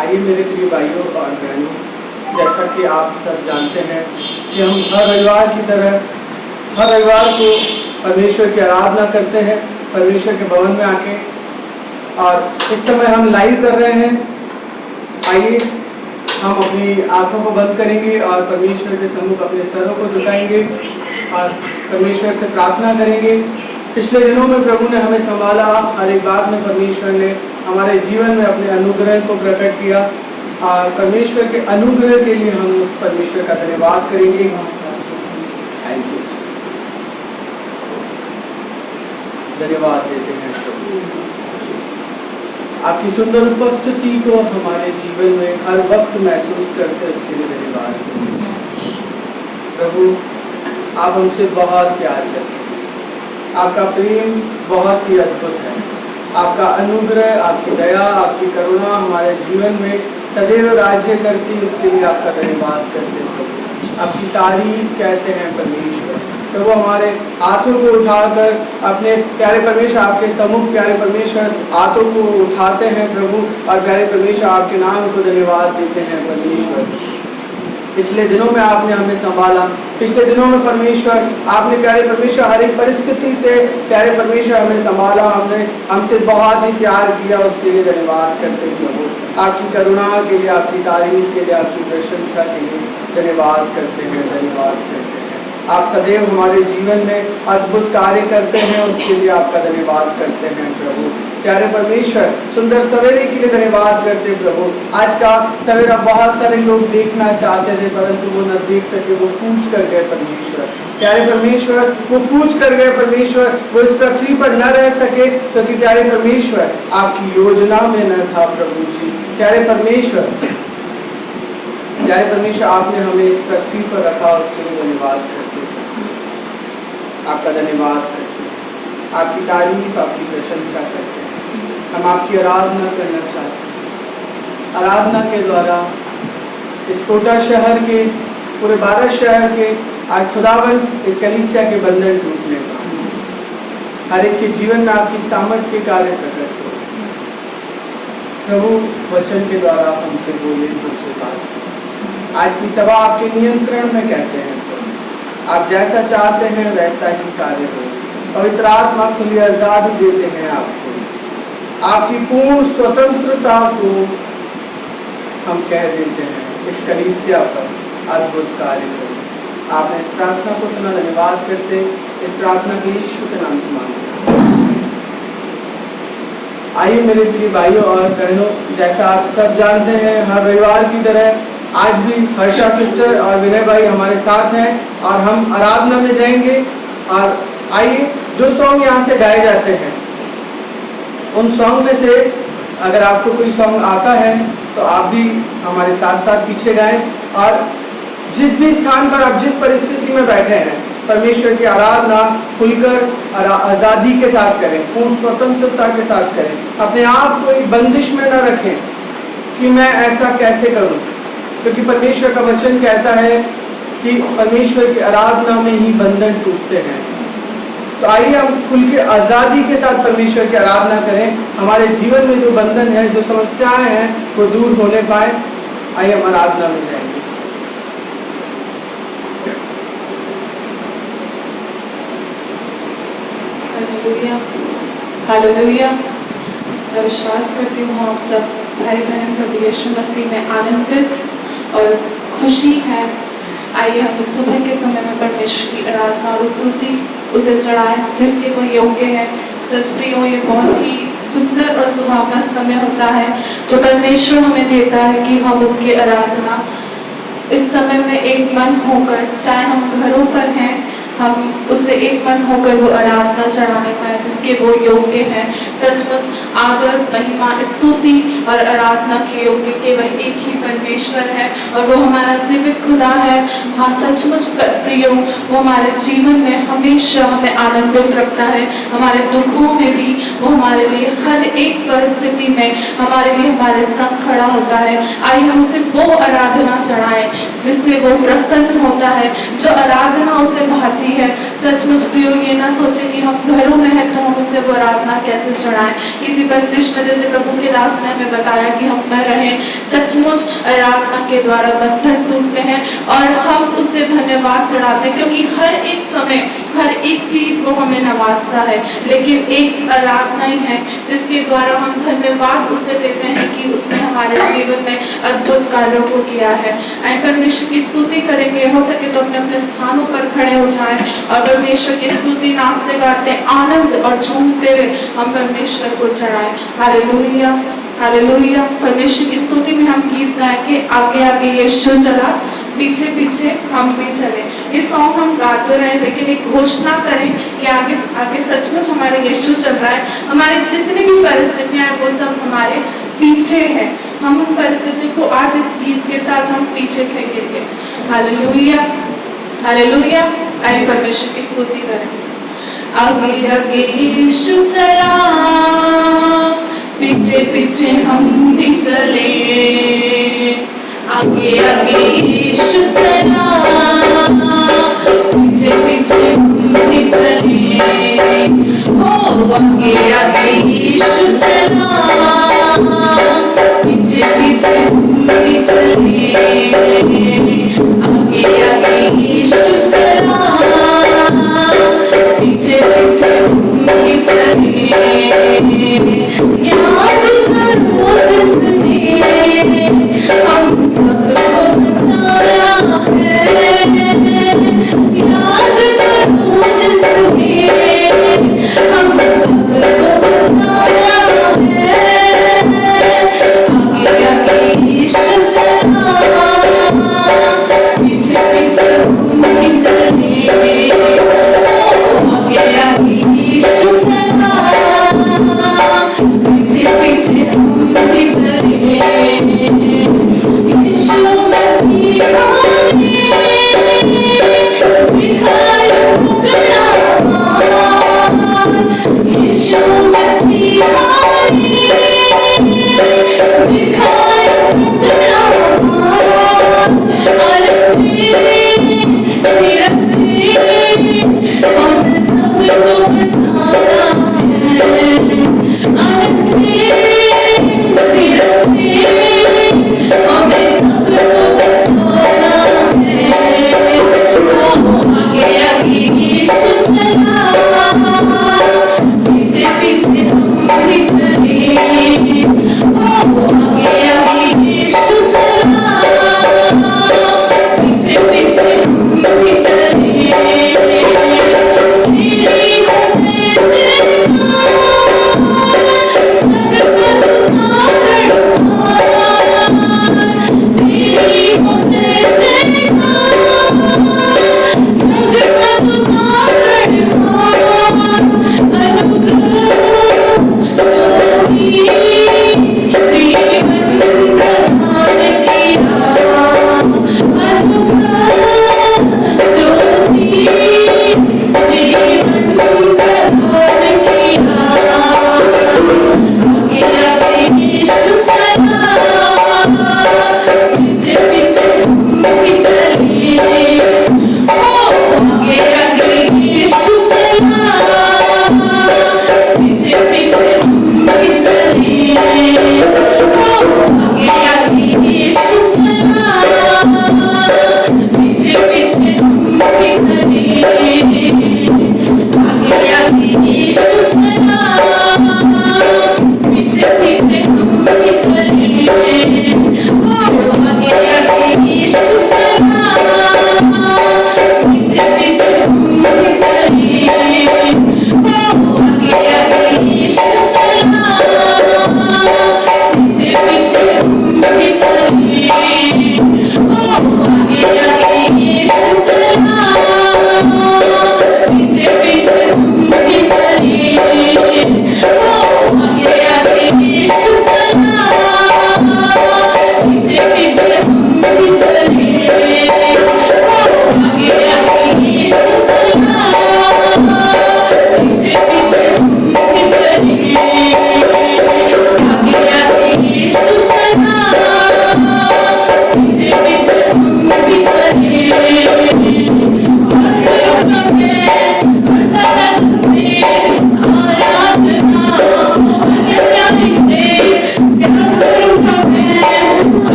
आइए मेरे प्रिय भाइयों और बहनों, जैसा कि आप सब जानते हैं कि हम हर रविवार की तरह हर रविवार को परमेश्वर की आराधना करते हैं परमेश्वर के भवन में आके। और इस समय हम लाइव कर रहे हैं। आइए हम अपनी आंखों को बंद करेंगे और परमेश्वर के सम्मुख अपने सरों को झुकाएंगे और परमेश्वर से प्रार्थना करेंगे। पिछले दिनों में प्रभु ने हमें संभाला, हर एक बात में परमेश्वर ने हमारे जीवन में अपने अनुग्रह को प्रकट किया और परमेश्वर के अनुग्रह के लिए हम उस परमेश्वर का धन्यवाद करेंगे। थैंक यू, धन्यवाद देते हैं प्रभु। आपकी सुंदर उपस्थिति को हमारे जीवन में हर वक्त महसूस करते हैं, उसके लिए धन्यवाद प्रभु। आप हमसे बहुत प्यार करते हैं, आपका प्रेम बहुत ही अद्भुत है। आपका अनुग्रह, आपकी दया, आपकी करुणा हमारे जीवन में सदैव राज्य करती है, उसके लिए आपका धन्यवाद करते हैं प्रभु। आपकी तारीफ कहते हैं परमेश्वर। तो वो हमारे हाथों को उठाकर अपने प्यारे परमेश्वर आपके सम्मुख प्यारे परमेश्वर हाथों को उठाते हैं प्रभु और प्यारे परमेश्वर आपके नाम को धन्यवाद देते हैं परमेश्वर। पिछले दिनों में आपने हमें संभाला, पिछले दिनों में परमेश्वर आपने प्यारे परमेश्वर हर एक परिस्थिति से प्यारे परमेश्वर हमें संभाला, हमने हमसे बहुत ही प्यार किया, उसके लिए धन्यवाद करते हैं प्रभु। आपकी करुणा के लिए, आपकी तारीफ के लिए, आपकी प्रशंसा के लिए धन्यवाद करते हैं, धन्यवाद करते हैं। आप सदैव हमारे जीवन में अद्भुत कार्य करते हैं, उसके लिए आपका धन्यवाद करते हैं प्रभु। प्यारे परमेश्वर सुंदर सवेरे के लिए धन्यवाद करते हैं प्रभु। आज का सवेरा बहुत सारे लोग देखना चाहते थे परंतु वो न देख सके, वो पूछ कर गए परमेश्वर। प्यारे परमेश्वर वो पूछ कर गए परमेश्वर, वो इस पृथ्वी पर न रह सके क्योंकि प्यारे परमेश्वर आपकी योजना में न था प्रभु जी। प्यारे परमेश्वर आपने हमें इस पृथ्वी पर रखा, उसके लिए धन्यवाद करते हैं, आपका धन्यवाद करते हैं, आपकी तारीफ, आपकी प्रशंसा करते हैं। हम आपकी आराधना करना चाहते हैं। आराधना के द्वारा इस कोटा शहर के, पूरे भारत शहर के आज खुदावन इस कलीसिया के बंधन टूटने का हर एक के जीवन में आपकी सामर्थ्य के कार्य प्रकट हो प्रभु। वचन के द्वारा आप हमसे बोले, हमसे बात। आज की सभा आपके नियंत्रण में कहते हैं तो आप जैसा चाहते हैं वैसा ही कार्य हो। पवित्र आत्मा खुली आजादी देते हैं आपको, आपकी पूर्ण स्वतंत्रता को हम कह देते हैं इस कलीसिया पर अद्भुत कार्य करो। आपने इस प्रार्थना को सुना, धन्यवाद करते, इस प्रार्थना के यीशु के नाम से मांगते। आइए मेरे प्रिय भाइयों और बहनों, जैसा आप सब जानते हैं हर रविवार की तरह आज भी हर्षा सिस्टर और विनय भाई हमारे साथ हैं और हम आराधना में जाएंगे। और आइए जो सॉन्ग यहाँ से गाए जाते हैं उन सॉन्ग में से अगर आपको कोई सॉन्ग आता है तो आप भी हमारे साथ साथ पीछे गाएं और जिस भी स्थान पर आप जिस परिस्थिति में बैठे हैं परमेश्वर की आराधना खुलकर आज़ादी के साथ करें, पूर्ण स्वतंत्रता के साथ करें। अपने आप को एक बंदिश में न रखें कि मैं ऐसा कैसे करूं, क्योंकि परमेश्वर का वचन कहता है कि परमेश्वर की आराधना में ही बंधन टूटते हैं। तो आइए हम खुल के आज़ादी के साथ परमेश्वर की आराधना करें, हमारे जीवन में जो बंधन है, जो समस्याएं हैं वो दूर होने पाए। आइए हम आराधना में जाएंगे। हालेलुया। मैं विश्वास करती हूँ आप सब भाई बहन प्रभु यीशु मसीह में आनंदित और खुशी है। आइए हम इस सुबह के समय में परमेश्वर की आराधना और स्तुति उसे चढ़ाएं जिसके वो योग्य है। सच प्रियो, ये बहुत ही सुंदर और सुहावना समय होता है जो परमेश्वर हमें देता है कि हम उसकी आराधना इस समय में एक मन होकर, चाहे हम घरों पर हैं, हम उससे एक मन होकर वो आराधना चढ़ाने पाए जिसके वो योग्य हैं। सचमुच आदर, महिमा, स्तुति और आराधना के योग्य केवल एक ही परमेश्वर है और वो हमारा जीवित खुदा है। हाँ, सचमुच प्रियो, वो हमारे जीवन में हमेशा हमें आनंदित रखता है। हमारे दुखों में भी वो हमारे लिए हर एक परिस्थिति में हमारे लिए हमारे संग खड़ा होता है। आइए हम उसे वो आराधना चढ़ाएं जिससे वो प्रसन्न होता है, जो आराधना उसे भाती होती है। सचमुच प्रियो, ये ना सोचे कि हम घरों में हैं तो हम उसे वो आराधना कैसे चढ़ाएं, किसी बंदिश में, जैसे प्रभु के दास ने हमें बताया कि हम न रहें। सचमुच आराधना के द्वारा बंधन टूटते हैं और हम उसे धन्यवाद चढ़ाते हैं, क्योंकि हर एक समय हर एक चीज वो हमें नवाजता है, लेकिन एक आराधना ही है जिसके द्वारा हम धन्यवाद उसे देते हैं कि उसने हमारे जीवन में अद्भुत कार्यों को किया है। परमेश्वर की स्तुति करेंगे। हो सके तो अपने अपने स्थानों पर खड़े हो जाएं और परमेश्वर की स्तुति नाचते गाते आनंद और झूमते हुए हम परमेश्वर को चढ़ाएं। Hallelujah, hallelujah. परमेश्वर की स्तुति में हम गीत गाएं कि आगे आगे यीशु चला, पीछे पीछे हम भी चले। ये सॉन्ग हम गाते रहे, लेकिन एक घोषणा करें कि आगे आगे सचमुच हमारे यीशु चल रहा है। हमारे जितनी भी परिस्थितियां हैं वो सब हमारे पीछे है। हम उन परिस्थितियों को आज इस गीत के साथ हम पीछे फेंकेंगे। Hallelujah, hallelujah. आइए परमेश्वर की स्तुति करें। आगे आगे यीशु चला, पीछे पीछे हम भी चले। आगे आगे यीशु चला, पीछे पीछे हम भी चले। हो आगे आगे यीशु चला, पीछे पीछे हम भी चले। आगे आगे यीशु चला, पीछे पीछे हम भी चले। याद करो जिसने हम सबको बचाया है, याद करो जिसने हम सबको बचाया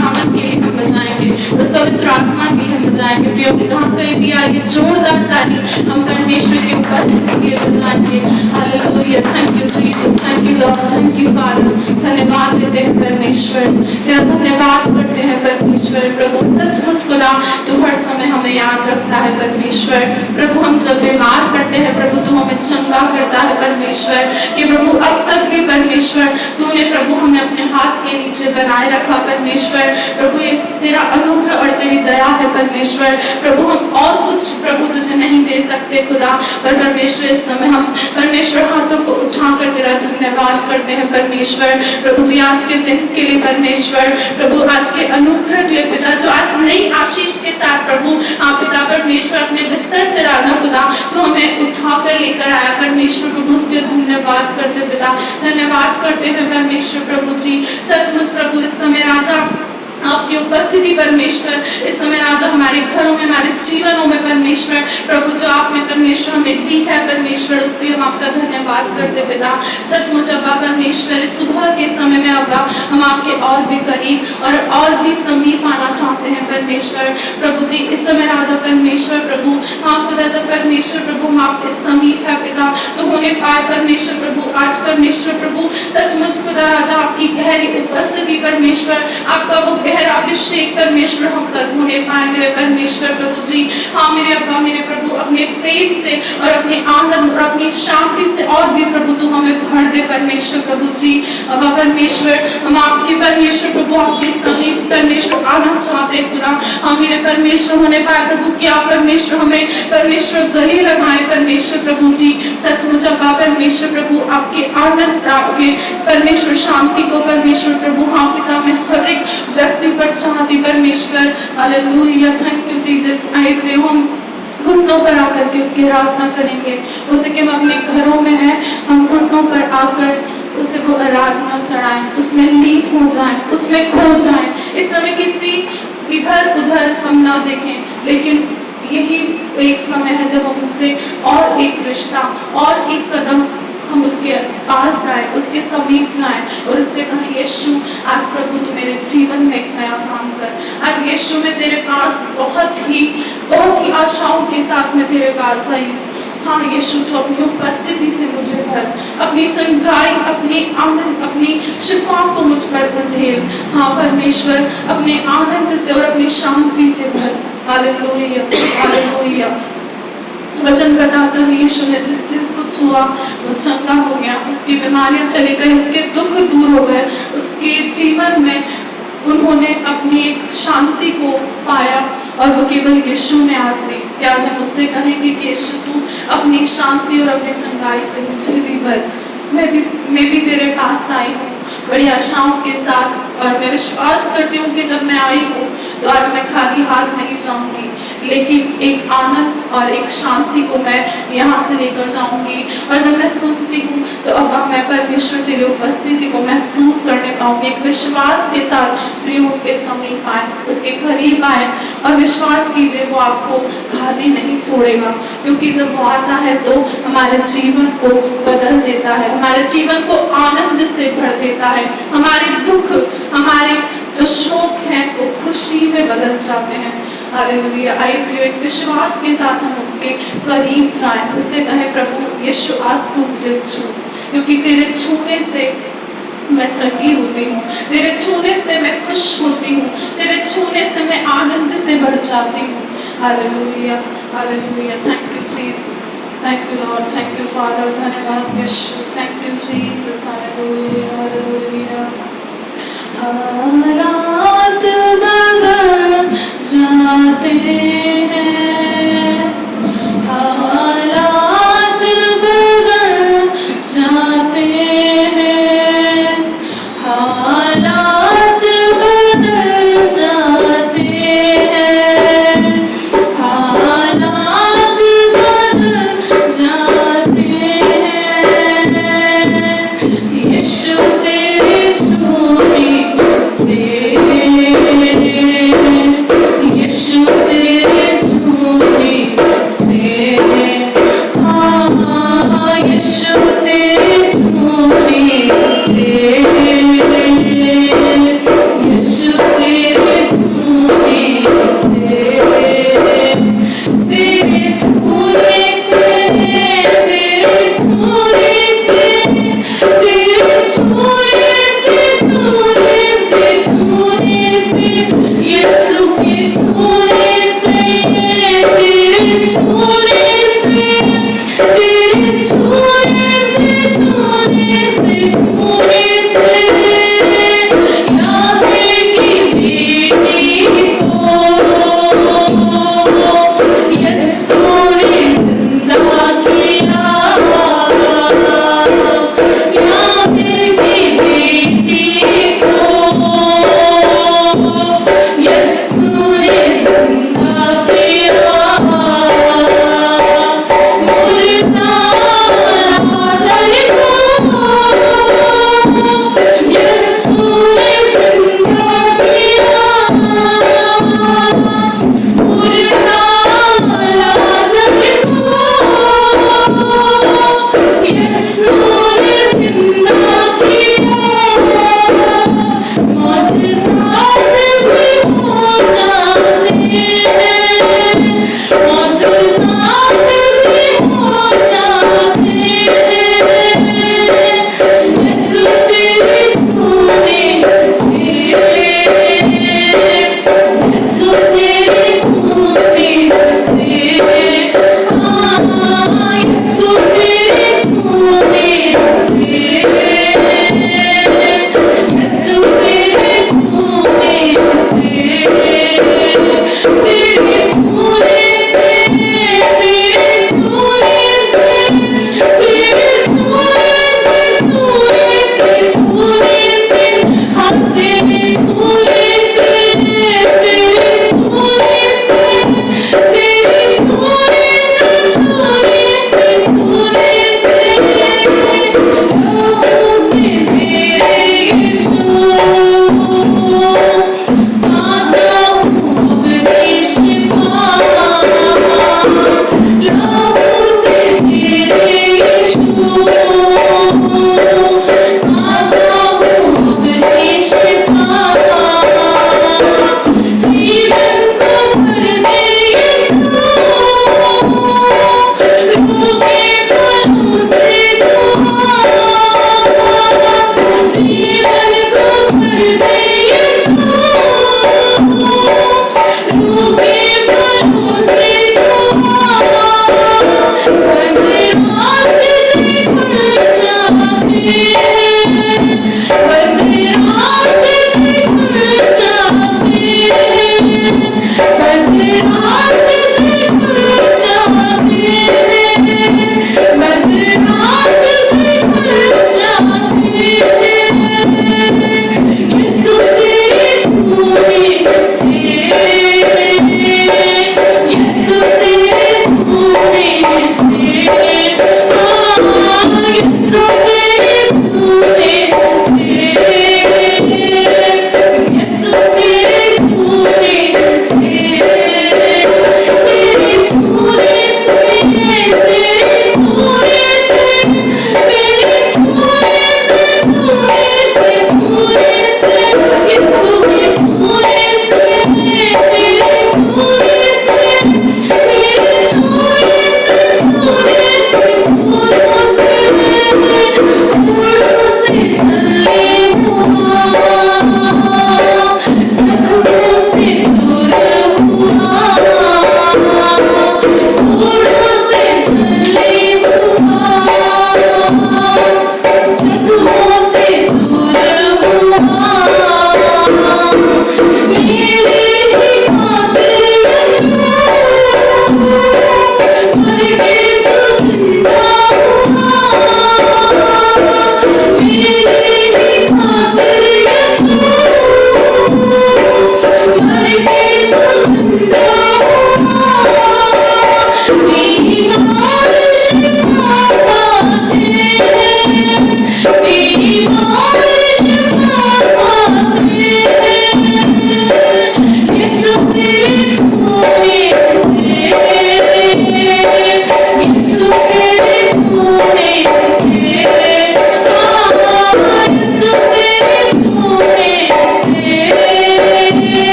नामन के लिए हम बजाएंगे, उस पवित्र आत्मा के लिए हम बजाएंगे। प्रियो जहाँ कहीं भी आइए जोरदार ताली हम परमेश्वर की उपस्थिति के लिए बजाएंगे। Hallelujah, thank you Jesus, thank you Lord, thank you father. धन्यवाद देते हैं परमेश्वर, तेरा धन्यवाद करते हैं परमेश्वर। प्रभु सचमुच खुदा तू हर समय हमें याद रखता है परमेश्वर। प्रभु हम जब बीमार करते हैं प्रभु तू हमें चंगा करता है परमेश्वर। कि प्रभु अब तक भी परमेश्वर तूने प्रभु हमें अपने हाथ के नीचे बनाए रखा परमेश्वर। प्रभु ये तेरा अनुग्रह और तेरी दया है परमेश्वर। प्रभु हम और कुछ प्रभु तुझे नहीं दे सकते खुदा, पर परमेश्वर इस समय हम परमेश्वर हाथों को उठाकर तेरा धन्यवाद करते हैं परमेश्वर। प्रभु जी आज के दिन के लिए परमेश्वर, प्रभु आज के अनुग्रह के लिए पिता, जो आज नई आशीष के साथ प्रभु आप पिता परमेश्वर अपने बिस्तर से राजा खुदा तो हमें उठाकर लेकर आया परमेश्वर। प्रभु उसके लिए धन्यवाद करते पिता, धन्यवाद करते हैं परमेश्वर। प्रभु जी सचमुच प्रभु इस समय राजा आपकी उपस्थिति परमेश्वर, इस समय राजा हमारे घरों में, हमारे जीवनों में परमेश्वर, प्रभु जो आपने परमेश्वर हमें दी है परमेश्वर, उसके लिए हम आपका धन्यवाद करते पिता। सचमुच अब्बा परमेश्वर इस सुबह के समय में अब्बा हम आपके और भी करीब और भी समीप आना चाहते हैं परमेश्वर। प्रभु जी इस समय राजा परमेश्वर प्रभु आपको जब परमेश्वर प्रभु हम आपके समीप है पिता तो होने पाए परमेश्वर प्रभु। आज परमेश्वर प्रभु सचमुच खुदा राजा आपकी गहरी उपस्थिति परमेश्वर, आपका वो गहरा अभिषेक परमेश्वर हम तक होने पाए मेरे परमेश्वर प्रभु जी। हाँ मेरे अब्बा मेरे प्रभु अपने प्रेम से और अपने आनंद और अपनी शांति से और भी प्रभु तू हमें भर दे परमेश्वर प्रभु जी। अब्बा परमेश्वर हम आपके परमेश्वर प्रभु आपके समीप परमेश्वर आना चाहते हैं खुदा। हाँ मेरे परमेश्वर होने पाए प्रभु क्या परमेश्वर हमें परमेश्वर गले लगाए परमेश्वर प्रभु जी। सचमुच अब्बा परमेश्वर प्रभु आपके आनंद आपके परमेश्वर शांति को परमेश्वर प्रभु हाँ पिता में हर एक व्यक्ति पर चाहती परमेश्वर। Hallelujah, thank you Jesus. I pray हम घुटनों पर आकर के उसकी आराधना करेंगे, उसे कि हम अपने घरों में हैं हम घुटनों पर आकर उसे वो आराधना चढ़ाएं, उसमें लीन हो जाएं, उसमें खो जाएं। इस समय किसी इधर उधर हम ना देखें, लेकिन यही एक समय है जब हम उससे और एक रिश्ता और एक कदम हम उसके पास जाएं, उसके समीप जाएं और उससे कहें यीशु आज प्रभु तू मेरे जीवन में एक नया काम कर। आज यीशु मैं तेरे पास बहुत ही आशाओं के साथ मैं तेरे पास आई हूँ। हाँ यीशु तू अपनी उपस्थिति से मुझे भर, अपनी चंगाई अपनी आनंद अपनी शिफा को मुझ पर उंडेल। हाँ परमेश्वर अपने आनंद से और अपनी शांति से भर। Hallelujah, hallelujah. वचन बताता है यीशु ने जिस को छुआ वो चंगा हो गया, उसकी बीमारियां चली गई, उसके दुख दूर हो गए, उसके जीवन में उन्होंने अपनी एक शांति को पाया और वो केवल यीशु ने आज दी। क्या आज हम उससे कहेंगे कि यीशु तू अपनी शांति और अपनी चंगाई से मुझे भी भर। मैं भी तेरे पास आई हूँ बड़ी आशाओं के साथ और मैं विश्वास करती हूँ कि जब मैं आई हूँ तो आज मैं खाली हाथ नहीं जाऊंगी, लेकिन एक आनंद और एक शांति को मैं यहाँ से लेकर जाऊंगी। और जब मैं सुनती हूँ तो अब मैं परमेश्वर तेरी उपस्थिति को महसूस करने पाऊंगी। एक विश्वास के साथ प्रिय उसके समीप आए, उसके करीब आए और विश्वास कीजिए वो आपको खाली नहीं छोड़ेगा, क्योंकि जब वो आता है तो हमारे जीवन को बदल देता है, हमारे जीवन को आनंद से भर देता है, हमारे दुख हमारे जो शोक है वो खुशी में बदल जाते हैं। हालेलुया। आई प्रिय एक विश्वास के साथ हम उसके करीब जाएं, उससे कहें प्रभु यीशु आज तू मुझे छू, क्योंकि तेरे छूने से मैं चंगी होती हूँ, तेरे छूने से मैं खुश होती हूँ, तेरे छूने से मैं आनंद से भर जाती हूँ। Hallelujah, hallelujah. Thank you Jesus, thank you Lord, thank you father. धन्यवाद यीशु, thank you Jesus. Hallelujah, hallelujah. हालात बदल जाते हैं, हालात बदल जाते हैं, हालात बदल जाते हैं, हालात बदल जाते हैं। यीशु तेरे छूने से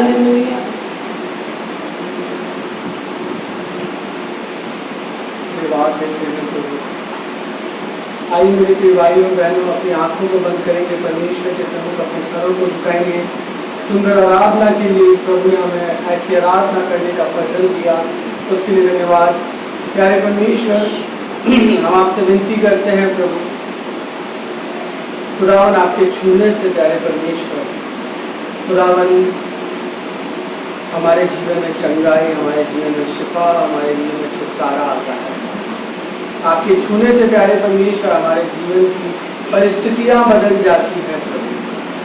हालेलुया। धन्यवाद देते हैं प्रभु। आइए मेरे प्रिय भाइयों और बहनों, अपनी आंखों को बंद करेंगे, परमेश्वर के सम्मुख अपने सरों को झुकाएंगे। सुंदर आराधना के लिए प्रभु ने हमें ऐसी आराधना करने का फजल दिया, उसके लिए धन्यवाद। प्यारे परमेश्वर, हम आपसे विनती करते हैं प्रभु, खुदावन आपके छूने से प्यारे परमेश्वर, खुदावन हमारे जीवन में चंगाई, हमारे जीवन में शिफा, हमारे जीवन में छुटकारा आता है। आपके छूने से प्यारे परमेश्वर हमारे जीवन की परिस्थितियां बदल जाती हैं प्रभु।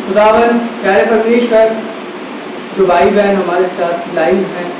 खुदावन प्यारे परमेश्वर, जो भाई बहन हमारे साथ लाइव हैं,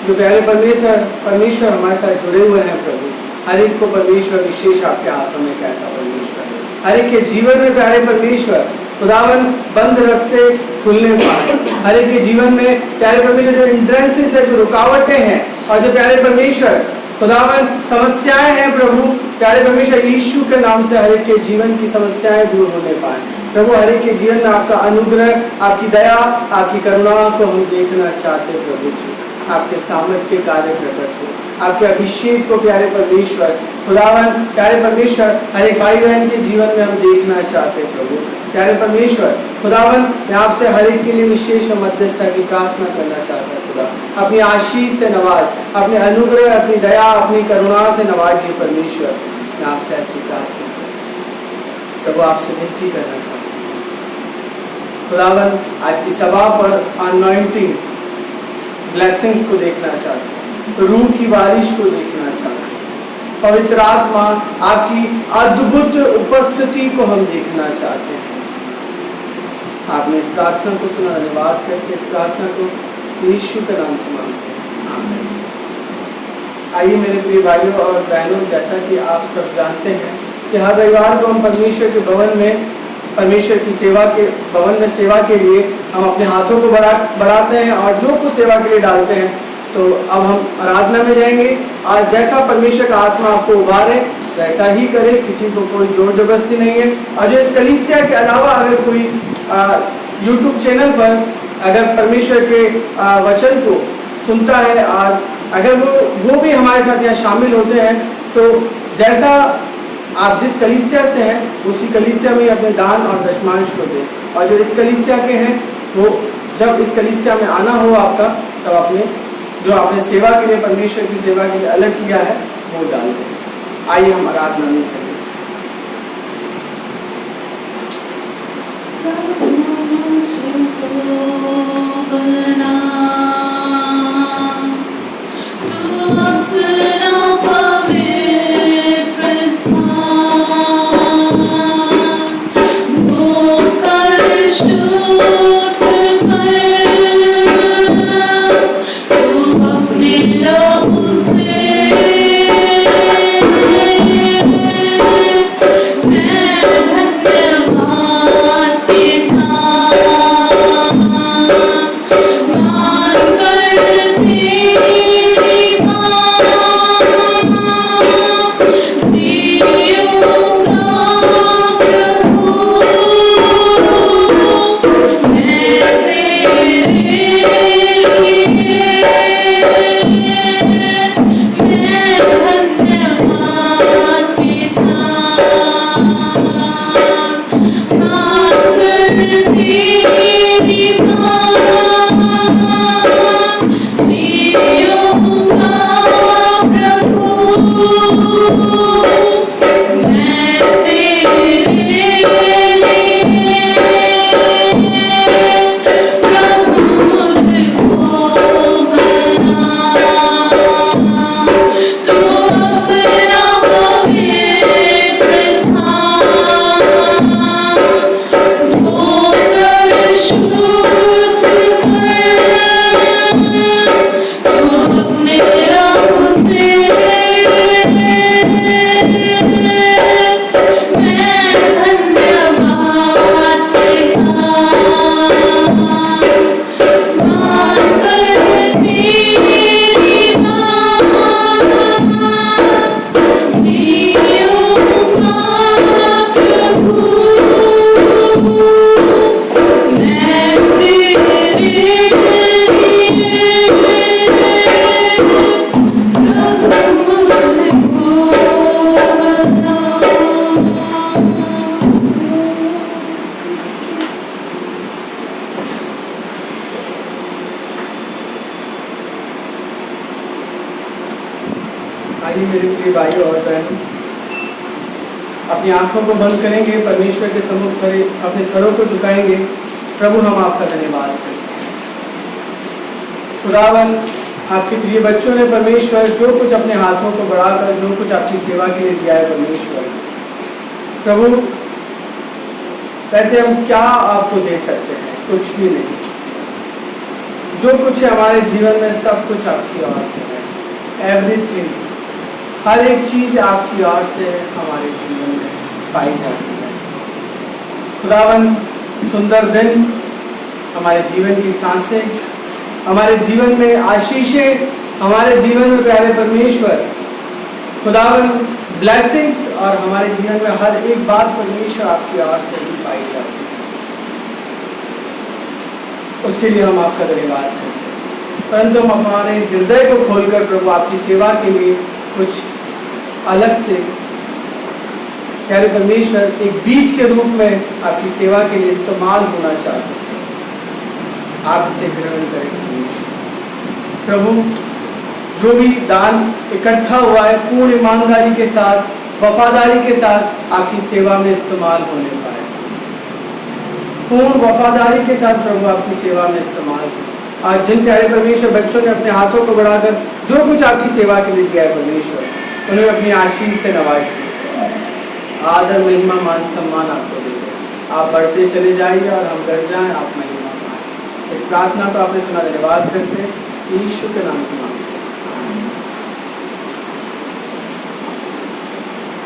जो प्यारे परमेश्वर हमारे साथ जुड़े हुए हैं प्रभु, हर एक को परमेश्वर विशेष आपके हाथों में कहता परमेश्वर, हर एक के जीवन में प्यारे परमेश्वर खुदावन बंद रास्ते खुलने पाए, हर एक के जीवन में प्यारे परमेश्वर जो हिंड्रेंसेस है, जो रुकावटें हैं, और जो प्यारे परमेश्वर खुदावन समस्याएं हैं प्रभु, प्यारे परमेश्वर यीशु के नाम से हर एक के जीवन की समस्याएं दूर होने पाए प्रभु। हर एक के जीवन में आपका अनुग्रह, आपकी दया, आपकी करुणा को हम देखना चाहते प्रभु जी। आपके सामर्थ्य के कार्य प्रकट हो, आपके अभिषेक को प्यारे परमेश्वर खुदावन प्यारे परमेश्वर हर एक भाई बहन के जीवन में हम देखना चाहते प्रभु। प्यारे परमेश्वर खुदावन, मैं आपसे हर एक के लिए विशेष मध्यस्थता की प्रार्थना करना चाहता खुदा, अपनी आशीष से नवाज, अपने अनुग्रह, अपनी दया, अपनी करुणा से नवाजिए परमेश्वर। मैं आपसे ऐसी प्रार्थना प्रभु, आपसे विनती करना चाहता हूँ खुदावन, आज की सभा पर अनॉइंटिंग ब्लेसिंग्स को देखना चाहते हैं, रूह की बारिश को देखना चाहते हैं, पवित्र आत्मा आपकी अद्भुत उपस्थिति को हम देखना चाहते हैं। आपने इस प्रार्थना को सुना, धन्यवाद करके इस प्रार्थना को यीशु के नाम से मांगते हैं, आमीन। आइए मेरे प्रिय भाइयों और बहनों, जैसा कि आप सब जानते हैं कि हर रविवार को हम परमेश्वर के भवन में, परमेश्वर की सेवा के भवन में सेवा के लिए हम अपने हाथों को बढ़ाते हैं और जो कुछ सेवा के लिए डालते हैं। तो अब हम आराधना में जाएंगे और जैसा परमेश्वर का आत्मा आपको उभारे वैसा ही करे, किसी को कोई जोर जबरदस्ती नहीं है। और जो इस कलीसिया के अलावा अगर कोई यूट्यूब चैनल पर अगर परमेश्वर के वचन को सुनता है और अगर वो भी हमारे साथ यहाँ शामिल होते हैं, तो जैसा आप जिस कलीसिया से हैं उसी कलीसिया में अपने दान और दशमांश को दें। और जो इस कलीसिया के हैं वो जब इस कलीसिया में आना हो आपका, तब अपने जो आपने सेवा के लिए, परमेश्वर की सेवा के लिए अलग किया है वो डाल दें। आइए हम आराधना में करें। आइए मेरे प्रिय भाई और बहन, अपनी आंखों को बंद करेंगे, परमेश्वर के सम्मुख अपने सरों को झुकाएंगे। प्रभु हम आपका धन्यवाद करते हैं। खुदावन, आपके प्रिय बच्चों ने परमेश्वर जो कुछ अपने हाथों को बढ़ाकर जो कुछ आपकी सेवा के लिए दिया है परमेश्वर, प्रभु वैसे हम क्या आपको दे सकते हैं? कुछ भी नहीं। जो कुछ है हमारे जीवन में सब कुछ आपकी ओर से है। एवरीथिंग, हर एक चीज आपकी ओर से हमारे जीवन में पाई जाती है। खुदावन, सुंदर दिन, हमारे जीवन की सांसें, हमारे जीवन में आशीषें, हमारे जीवन में प्यारे परमेश्वर खुदावन ब्लेसिंग्स, और हमारे जीवन में हर एक बात परमेश्वर आपकी ओर से ही पाई जाती है। उसके लिए हम आपका धन्यवाद करते हैं। परंतु हम हमारे हृदय को खोलकर प्रभु आपकी सेवा के लिए कुछ अलग से प्यारे परमेश्वर एक बीज के रूप में आपकी सेवा के लिए इस्तेमाल होना चाहते हैं। आप इसे ग्रहण करें परमेश्वर। प्रभु, जो भी दान इकट्ठा हुआ है पूर्ण ईमानदारी के साथ, वफादारी के साथ आपकी सेवा में इस्तेमाल होने पाए। पूर्ण वफादारी के साथ प्रभु आपकी सेवा में इस्तेमाल हो। आज जिन प्यारे परमेश्वर बच्चों ने अपने हाथों को बढ़ाकर जो कुछ आपकी सेवा के लिए दिया है परमेश्वर, उन्हें अपनी आशीष से नवाजिए। आदर, महिमा, मान, सम्मान आपको देते। आप बढ़ते चले जाइए और हम डर जाएं, आप महिमा पाएं। इस प्रार्थना को आपने सुना, धन्यवाद करते हैं यीशु के नाम से मांगते हैं।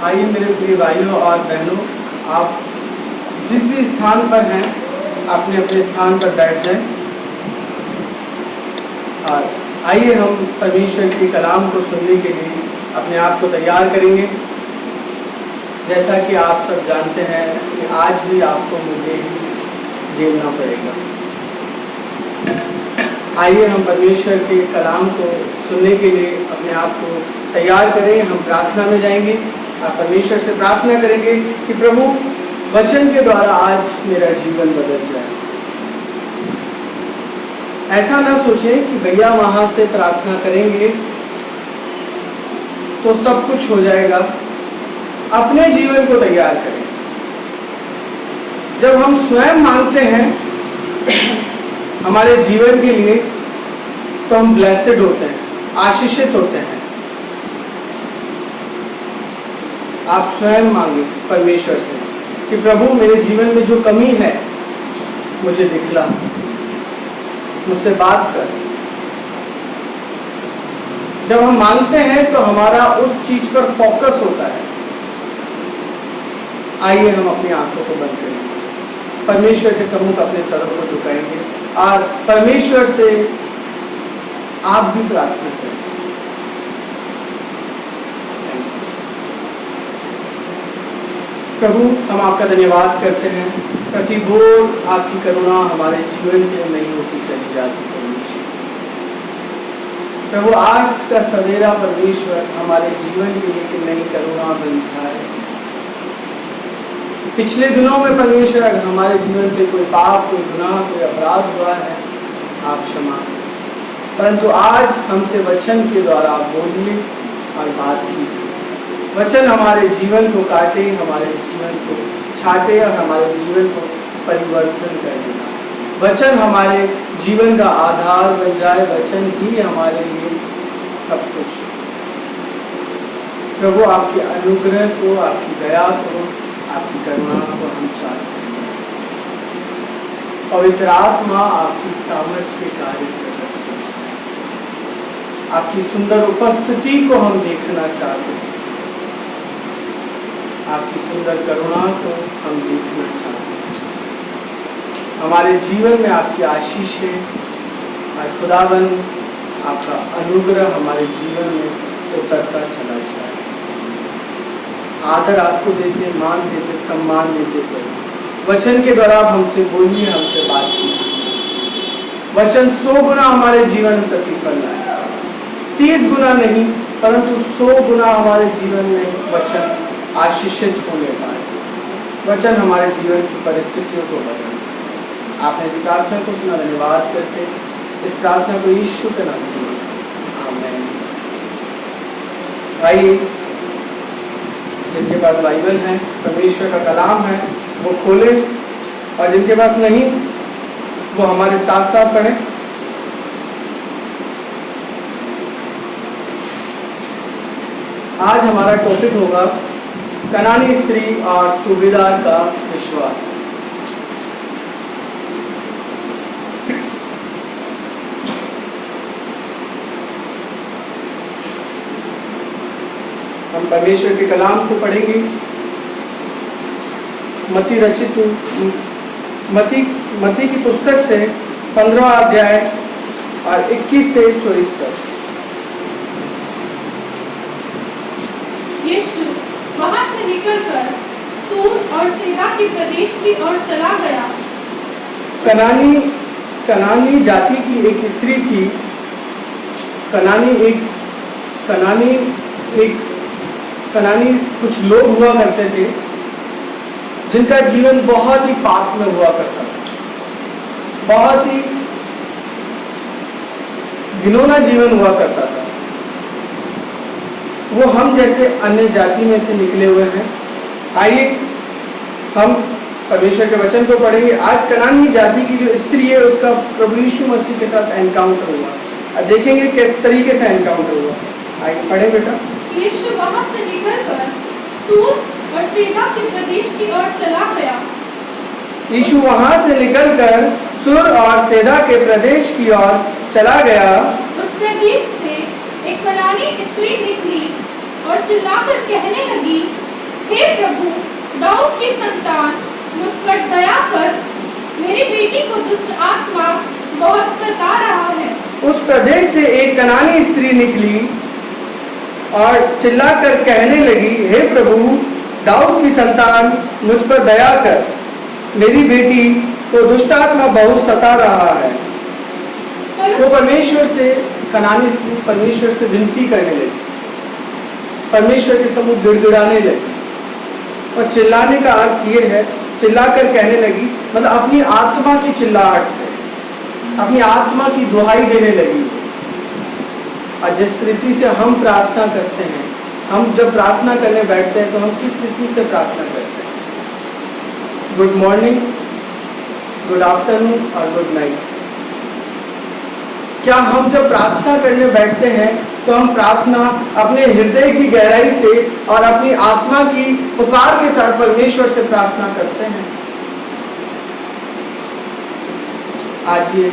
आइए मेरे प्रिय भाइयों और बहनों, आप जिस भी स्थान पर हैं अपने अपने स्थान पर बैठ जाएं और आइए हम परमेश्वर के कलाम को सुनने के लिए अपने आप को तैयार करेंगे। जैसा कि आप सब जानते हैं कि आज भी आपको मुझे ही झेलना पड़ेगा। आइए हम परमेश्वर के कलाम को सुनने के लिए अपने आप को तैयार करें। हम प्रार्थना में जाएंगे। आप परमेश्वर से प्रार्थना करेंगे कि प्रभु वचन के द्वारा आज मेरा जीवन बदल जाए। ऐसा ना सोचें कि भैया वहां से प्रार्थना करेंगे तो सब कुछ हो जाएगा। अपने जीवन को तैयार करें। जब हम स्वयं मांगते हैं हमारे जीवन के लिए तो हम ब्लेसेड होते हैं, आशीषित होते हैं। आप स्वयं मांगे परमेश्वर से कि प्रभु मेरे जीवन में जो कमी है मुझे दिखला, मुझसे बात कर। जब हम मांगते हैं तो हमारा उस चीज पर फोकस होता है। आइए हम अपनी आंखों को बंद करें, परमेश्वर के सम्मुख अपने सरों को झुकाएंगे और परमेश्वर से आप भी प्रार्थना करें। प्रभु, हम आपका धन्यवाद करते हैं। प्रतिबोल आपकी करुणा हमारे जीवन में नहीं होती चली जाती परमेश्वर। प्रभु, आज का सवेरा परमेश्वर हमारे जीवन के लिए कि नई करुणा बन जाए। पिछले दिनों में परमेश्वर अगर हमारे जीवन से कोई पाप, कोई गुनाह, कोई अपराध हुआ है, आप क्षमा करें। परंतु आज हमसे वचन के द्वारा आप बोलिए और बात कीजिए। वचन हमारे जीवन को काटे, हमारे जीवन को छाटे और हमारे जीवन को परिवर्तन कर देना। वचन हमारे जीवन का आधार बन जाए। वचन ही हमारे लिए सब कुछ। प्रभु, आपके अनुग्रह को, आपकी दया को, आपकी करुणा को हम चाहते हैं। पवित्र आत्मा आपकी सामर्थ्य के कार्य करती है। आपकी सुंदर उपस्थिति को हम देखना चाहते हैं। आपकी सुंदर करुणा को हम देखना चाहते हैं। हमारे जीवन में आपकी आशीष है और खुदावन आपका अनुग्रह हमारे जीवन में उतरता चला जाए। आदर आपको देते, मान देते, सम्मान देते प्रभु। वचन के द्वारा आप हमसे बोलिए, हमसे बात कीजिए। वचन 100 गुना हमारे जीवन में प्रतिफल लाए, 30 गुना नहीं परंतु 100 गुना हमारे जीवन में वचन आशीषित होने पाए। वचन हमारे जीवन की परिस्थितियों को बदले। आपने इस प्रार्थना को सुना, धन्यवाद करते। इस प्रार्थना को यीशु के नाम से आमीन। आइए, जिनके पास बाइबल है, परमेश्वर का कलाम है, वो खोलें, और जिनके पास नहीं वो हमारे साथ साथ पढ़ें। आज हमारा टॉपिक होगा कनानी स्त्री और सूबेदार का विश्वास। हम परमेश्वर के कलाम को पढ़ेंगे। मती की पुस्तक से 15वां अध्याय और 21 से 24 तक। यीशु वहां से निकलकर सूर और सीधा के प्रदेश की ओर चला गया। कनानी जाति की एक स्त्री थी। कनानी कुछ लोग हुआ करते थे जिनका जीवन बहुत ही पाप में हुआ करता था, बहुत ही घिनौना जीवन हुआ करता था। वो हम जैसे अन्य जाति में से निकले हुए हैं। आइए हम परमेश्वर के वचन को पढ़ेंगे। आज कनानी जाति की जो स्त्री है उसका प्रभु यीशु मसीह के साथ एनकाउंटर हुआ। अब देखेंगे किस तरीके से एनकाउंटर हुआ। आइए पढ़ें बेटा। यीशु वहां से निकलकर सूर और सीधा के प्रदेश की ओर चला गया। यीशु वहां से निकलकर सुर और सेदा के प्रदेश की ओर चला गया। उस प्रदेश से एक कनानी स्त्री निकली और चिल्लाकर कहने लगी, हे प्रभु, दाऊद की संतान, मुझ पर दया कर, मेरी बेटी को दुष्ट आत्मा बहुत सता रहा है। उस प्रदेश से एक कनानी स्त्री निकली और चिल्लाकर कहने लगी, हे प्रभु, दाऊद की संतान, मुझ पर दया कर, मेरी बेटी को दुष्ट आत्मा बहुत सता रहा है। तो परमेश्वर से कनानी स्त्री परमेश्वर से विनती करने लगी, परमेश्वर के सम्मुख गिड़गिड़ाने लगी। और चिल्लाने का अर्थ ये है, चिल्लाकर कहने लगी मतलब अपनी आत्मा की चिल्लाहट से, अपनी आत्मा की दुहाई देने लगी। और जिस रीति से हम प्रार्थना करते हैं, हम जब प्रार्थना करने बैठते हैं तो हम किस रीति से प्रार्थना करते हैं? गुड मॉर्निंग, गुड आफ्टरनून और गुड नाइट। क्या हम जब प्रार्थना करने बैठते हैं तो हम प्रार्थना अपने हृदय की गहराई से और अपनी आत्मा की पुकार के साथ परमेश्वर से प्रार्थना करते हैं? आज ये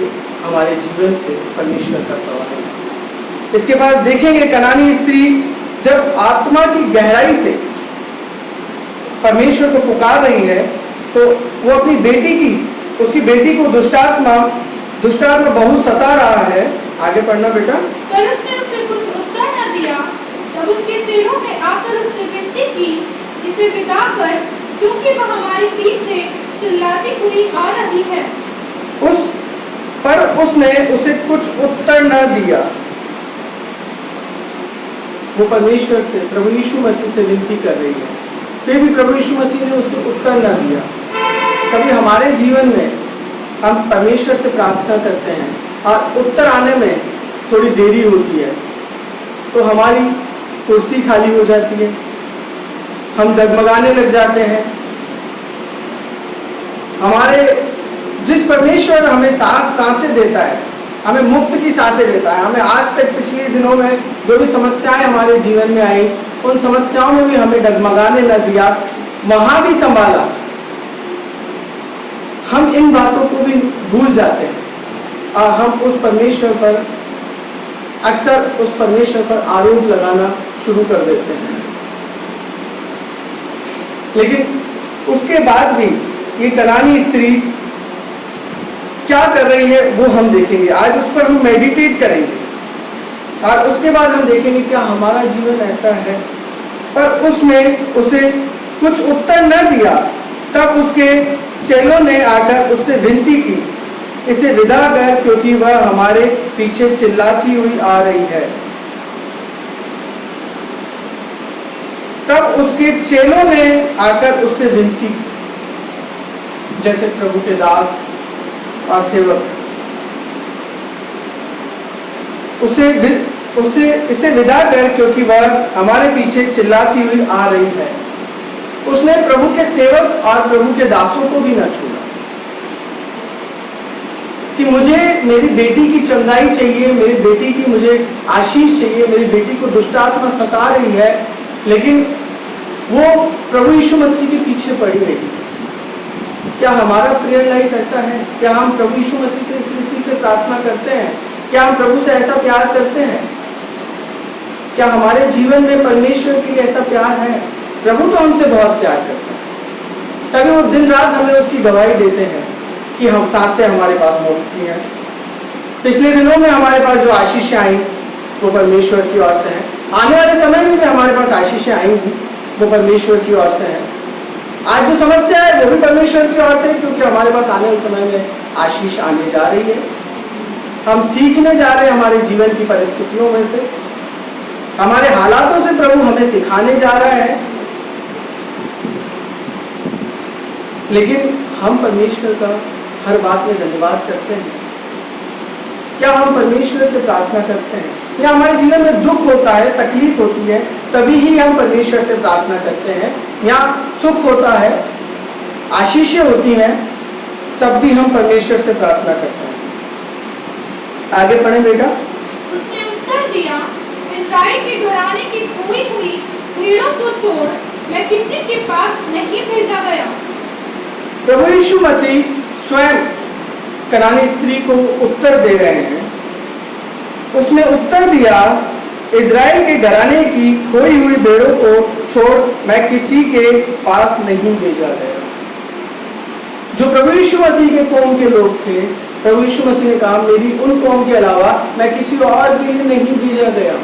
हमारे जीवन से परमेश्वर का सवाल है। इसके बाद देखेंगे कनानी स्त्री जब आत्मा की गहराई से परमेश्वर को पुकार रही है तो वो अपनी उसकी बेटी को दुष्टात्मा बहुत सता रहा है। आगे पढ़ना बेटा। पर उसने उसे कुछ उत्तर न दिया। तब उसके चेलों ने आकर उससे विनती की, इसे विदा कर, क्योंकि वह हमारे पीछे चिल्लाती हुई आ रही है। उसने उसे कुछ उत्तर न दिया। वो परमेश्वर से, प्रभु यीशु मसीह से विनती कर रही है, फिर भी प्रभु यीशु मसीह ने उसे उत्तर न दिया। कभी हमारे जीवन में हम परमेश्वर से प्रार्थना करते हैं और उत्तर आने में थोड़ी देरी होती है तो हमारी कुर्सी खाली हो जाती है, हम डगमगाने लग जाते हैं। हमारे जिस परमेश्वर हमें सांसें देता है, हमें मुफ्त की सांसें देता है, हमें आज तक पिछले दिनों में जो भी समस्याएं हमारे जीवन में आई, उन समस्याओं में भी हमें डगमगाने न दिया, वहां भी संभाला। हम इन बातों को भी भूल जाते हैं और हम अक्सर उस परमेश्वर पर आरोप लगाना शुरू कर देते हैं। लेकिन उसके बाद भी ये कनानी स्त्री क्या कर रही है वो हम देखेंगे। आज उस पर हम मेडिटेट करेंगे और उसके बाद हम देखेंगे क्या हमारा जीवन ऐसा है। पर उसने उसे कुछ उत्तर न दिया। तब उसके चेलों ने आकर उससे विनती की, इसे विदा कर, क्योंकि वह हमारे पीछे चिल्लाती हुई आ रही है। तब उसके चेलों ने आकर उससे विनती की, जैसे प्रभु के दास और सेवक उसे इसे विदा कर, क्योंकि वह हमारे पीछे चिल्लाती हुई आ रही है। उसने प्रभु के सेवक और प्रभु के दासों को भी न छोड़ा कि मुझे मेरी बेटी की चंगाई चाहिए, मेरी बेटी की मुझे आशीष चाहिए, मेरी बेटी को दुष्ट आत्मा सता रही है, लेकिन वो प्रभु यीशु मसीह के पीछे पड़ी रही। क्या हमारा प्रेयर लाइफ ऐसा है? क्या हम प्रभु यीशु मसीह से इस रीति से प्रार्थना करते हैं? क्या हम प्रभु से ऐसा प्यार करते हैं? क्या हमारे जीवन में परमेश्वर के लिए ऐसा प्यार है? प्रभु तो हमसे बहुत प्यार करता है, तभी वो दिन रात हमें उसकी गवाही देते हैं कि हम सांसें हमारे पास मुफ्त की हैं। पिछले दिनों में हमारे पास जो आशीषें आई वो परमेश्वर की ओर से हैं। आने वाले समय में भी हमारे पास आशीषें आएंगी, वो परमेश्वर की ओर से हैं। आज जो समस्या है वो भी परमेश्वर की ओर से है, क्योंकि हमारे पास आने वाले समय में आशीष आने जा रही है। हम सीखने जा रहे हैं हमारे जीवन की परिस्थितियों में से, हमारे हालातों से प्रभु हमें सिखाने जा रहा है। लेकिन हम परमेश्वर का हर बात में धन्यवाद करते हैं? क्या हम परमेश्वर से प्रार्थना करते हैं? या हमारे जीवन में दुख होता है, तकलीफ होती है, तभी ही हम परमेश्वर से प्रार्थना करते हैं? या सुख होता है, आशीषें होती हैं, तब भी हम परमेश्वर से प्रार्थना करते हैं? आगे पढ़ें बेटा। उसने उत्तर दिया, इस्राएल के घराने की खोई हुई भेड़ों को छोड़ मैं किसी के पास नहीं भेजा गया। प्रभु यीशु मसीह स्वयं कनानी स्त्री को उत्तर दे रहे हैं। उसने उत्तर दिया, इज़राइल के घराने की खोई हुई भेड़ों को छोड़ मैं किसी के पास नहीं भेजा गया। जो प्रभु यीशु मसीह के कौम के लोग थे, प्रभु यीशु मसीह ने कहा मेरी उन कौम के अलावा मैं किसी और के लिए नहीं भेजा गया।